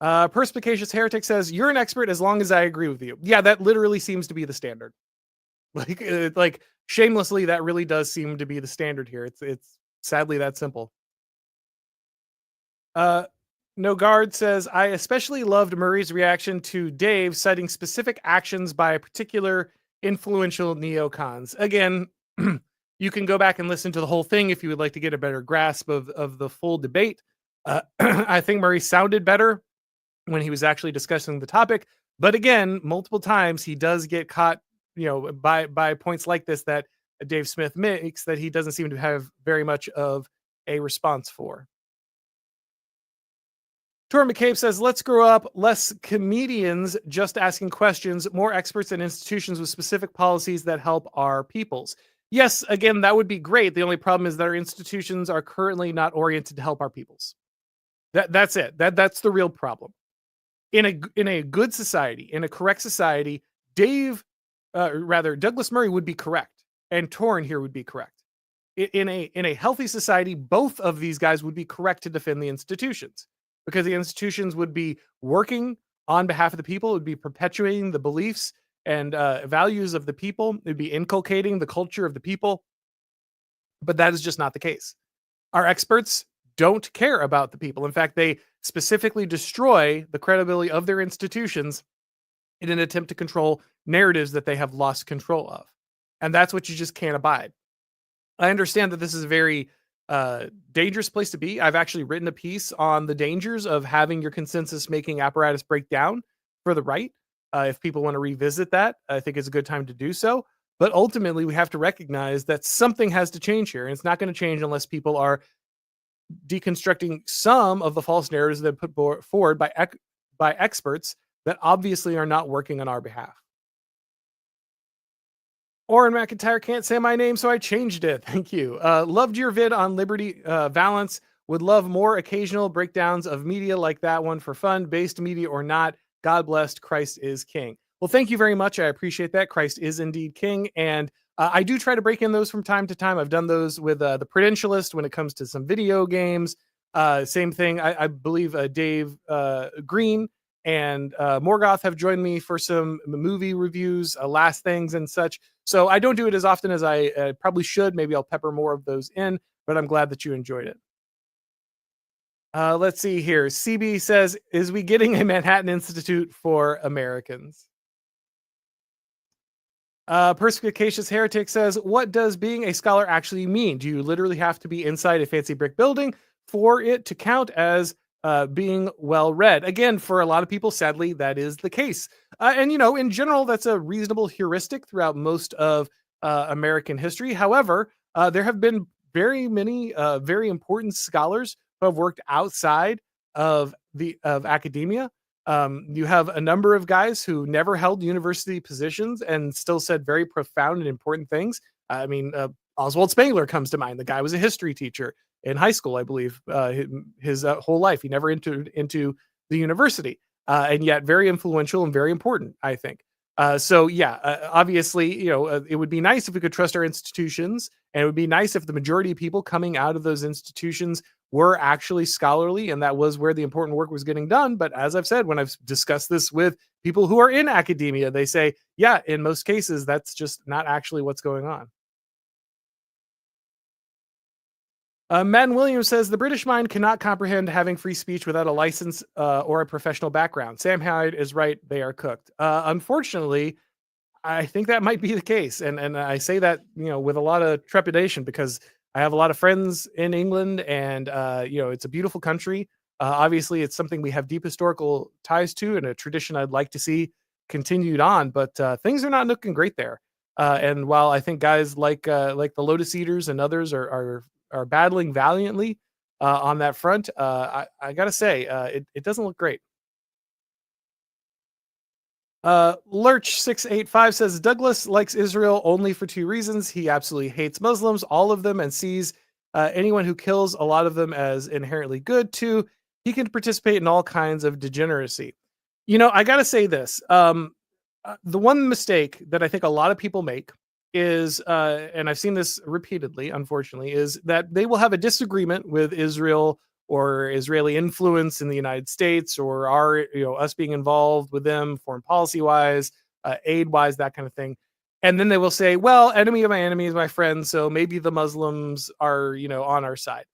Perspicacious Heretic says, you're an expert as long as I agree with you. Yeah, that literally seems to be the standard. Like shamelessly, that really does seem to be the standard here. It's sadly that simple. No Guard says, I especially loved Murray's reaction to Dave citing specific actions by particular influential neocons. Again, you can go back and listen to the whole thing if you would like to get a better grasp of the full debate. I think Murray sounded better when he was actually discussing the topic. But again, multiple times he does get caught, by points like this that Dave Smith makes that he doesn't seem to have very much of a response for. Tor McCabe says, let's grow up, less comedians just asking questions, more experts and institutions with specific policies that help our peoples. Yes, again, that would be great. The only problem is that our institutions are currently not oriented to help our peoples. That's it. That's the real problem. In a good society, in a correct society, Douglas Murray would be correct, and Torn here would be correct. In a healthy society, both of these guys would be correct to defend the institutions. Because the institutions would be working on behalf of the people, it would be perpetuating the beliefs and values of the people, it would be inculcating the culture of the people. But that is just not the case. Our experts don't care about the people. In fact, they specifically destroy the credibility of their institutions in an attempt to control narratives that they have lost control of. And that's what you just can't abide. I understand that this is a very dangerous place to be. I've actually written a piece on the dangers of having your consensus making apparatus break down for the right. If people want to revisit that, I think it's a good time to do so. But ultimately, we have to recognize that something has to change here. And it's not going to change unless people are deconstructing some of the false narratives that are put forward by experts that obviously are not working on our behalf. Auron MacIntyre can't say my name, so I changed it. Thank you. Loved your vid on Liberty Valance. Would love more occasional breakdowns of media like that one for fun, based media or not. God bless. Christ is King. Well, thank you very much. I appreciate that. Christ is indeed King. And I do try to break in those from time to time. I've done those with the Prudentialist when it comes to some video games. Same thing. I believe Dave Green and Morgoth have joined me for some movie reviews, Last Things and such. So I don't do it as often as I probably should. Maybe I'll pepper more of those in, but I'm glad that you enjoyed it. Let's see here. CB says, is we getting a Manhattan Institute for Americans? Perspicacious Heretic says, what does being a scholar actually mean? Do you literally have to be inside a fancy brick building for it to count as being well read? Again, for a lot of people, sadly, that is the case. And, in general, that's a reasonable heuristic throughout most of American history. However, there have been very many very important scholars who have worked outside of academia. You have a number of guys who never held university positions and still said very profound and important things. I mean, Oswald Spengler comes to mind. The guy was a history teacher in high school, I believe, his whole life. He never entered into the university, and yet very influential and very important, I think. Obviously, it would be nice if we could trust our institutions, and it would be nice if the majority of people coming out of those institutions were actually scholarly, and that was where the important work was getting done. But as I've said, when I've discussed this with people who are in academia, they say, yeah, in most cases, that's just not actually what's going on. Madden Williams says, the British mind cannot comprehend having free speech without a license or a professional background. Sam Hyde is right. They are cooked. Unfortunately, I think that might be the case, and I say that, with a lot of trepidation, because I have a lot of friends in England, and it's a beautiful country. Obviously, it's something we have deep historical ties to, and a tradition I'd like to see continued on. But things are not looking great there. And while I think guys like the Lotus Eaters and others are battling valiantly on that front, I gotta say, it doesn't look great. Lurch685 says Douglas likes Israel only for two reasons. He absolutely hates Muslims, all of them, and sees anyone who kills a lot of them as inherently good. Two, he can participate in all kinds of degeneracy. I got to say this. The one mistake that I think a lot of people make is, and I've seen this repeatedly, unfortunately, is that they will have a disagreement with Israel or Israeli influence in the United States, or us being involved with them foreign policy wise, aid wise, that kind of thing. And then they will say, well, enemy of my enemy is my friend, so maybe the Muslims are, on our side.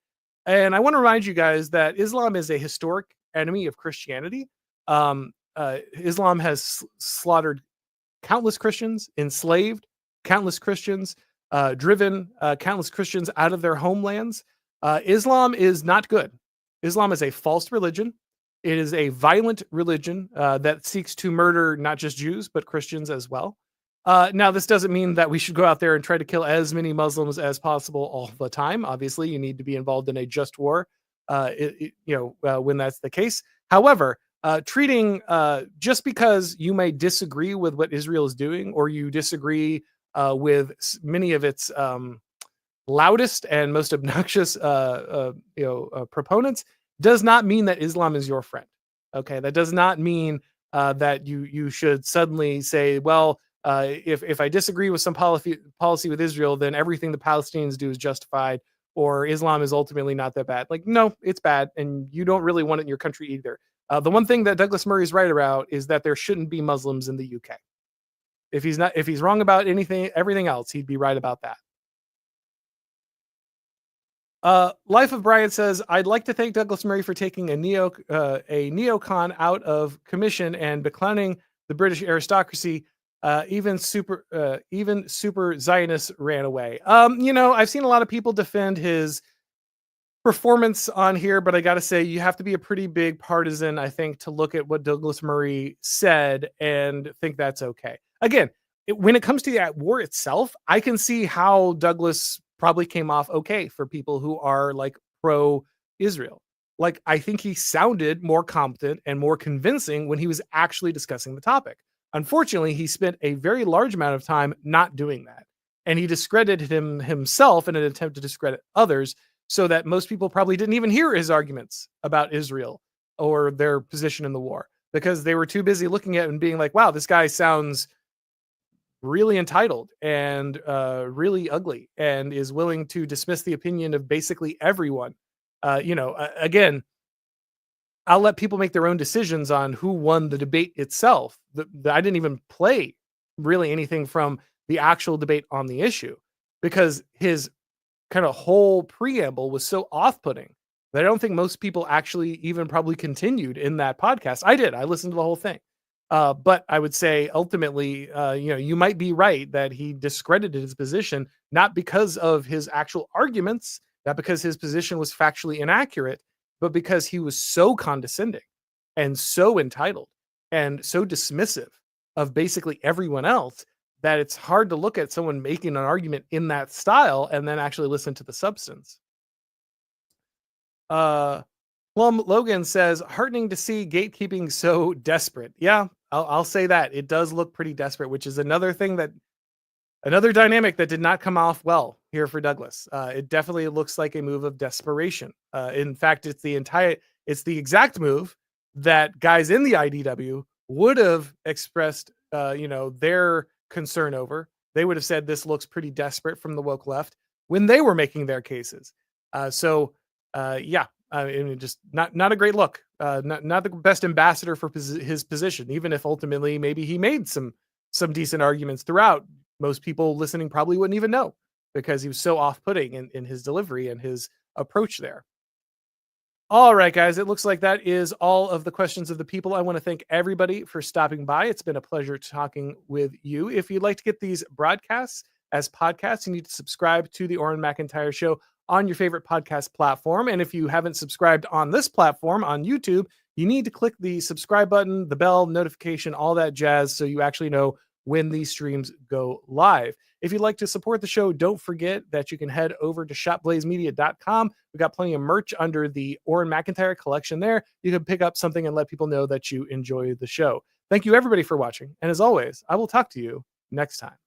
And I want to remind you guys that Islam is a historic enemy of Christianity. Islam has slaughtered countless Christians, enslaved countless Christians, driven countless Christians out of their homelands. Islam is not good. Islam is a false religion. It is a violent religion that seeks to murder not just Jews, but Christians as well. Now, this doesn't mean that we should go out there and try to kill as many Muslims as possible all the time. Obviously, you need to be involved in a just war, when that's the case. However, treating just because you may disagree with what Israel is doing, or you disagree with many of its loudest and most obnoxious proponents, does not mean that Islam is your friend. Okay, that does not mean that you should suddenly say, well, if I disagree with some policy with Israel, then everything the Palestinians do is justified, or Islam is ultimately not that bad. Like, no, it's bad, and you don't really want it in your country either. The one thing that Douglas Murray is right about is that there shouldn't be Muslims in the UK. If he's wrong about everything else, he'd be right about that. Life of Brian says, I'd like to thank Douglas Murray for taking a neocon out of commission and beclowning the British aristocracy. Even super Zionists ran away. I've seen a lot of people defend his performance on here, but I got to say, you have to be a pretty big partisan, I think, to look at what Douglas Murray said and think that's okay. Again, when it comes to the war itself, I can see how Douglas probably came off okay for people who are like pro-Israel. Like, I think he sounded more competent and more convincing when he was actually discussing the topic. Unfortunately, he spent a very large amount of time not doing that. And he discredited himself in an attempt to discredit others, so that most people probably didn't even hear his arguments about Israel or their position in the war, because they were too busy looking at it and being like, wow, this guy sounds really entitled and really ugly, and is willing to dismiss the opinion of basically everyone. Again, I'll let people make their own decisions on who won the debate itself. I didn't even play really anything from the actual debate on the issue, because his kind of whole preamble was so off-putting that I don't think most people actually even probably continued in that podcast. I did. I listened to the whole thing. But I would say ultimately, you might be right that he discredited his position, not because of his actual arguments, not because his position was factually inaccurate, but because he was so condescending and so entitled and so dismissive of basically everyone else that it's hard to look at someone making an argument in that style and then actually listen to the substance. Plum Logan says, heartening to see gatekeeping so desperate. Yeah, I'll say that. It does look pretty desperate, which is another dynamic that did not come off well here for Douglas. It definitely looks like a move of desperation. In fact, it's the exact move that guys in the IDW would have expressed, their concern over. They would have said this looks pretty desperate from the woke left when they were making their cases. Just not a great look. Not the best ambassador for his position, even if ultimately maybe he made some decent arguments throughout. Most people listening probably wouldn't even know, because he was so off-putting in his delivery and his approach there. All right, guys, it looks like that is all of the questions of the people. I want to thank everybody for stopping by. It's been a pleasure talking with you. If you'd like to get these broadcasts as podcasts, you need to subscribe to the Auron MacIntyre Show on your favorite podcast platform. And if you haven't subscribed on this platform on YouTube, you need to click the subscribe button, the bell, notification, all that jazz, so you actually know when these streams go live. If you'd like to support the show, don't forget that you can head over to shopblazemedia.com. We've got plenty of merch under the Auron MacIntyre collection there. You can pick up something and let people know that you enjoy the show. Thank you, everybody, for watching. And as always, I will talk to you next time.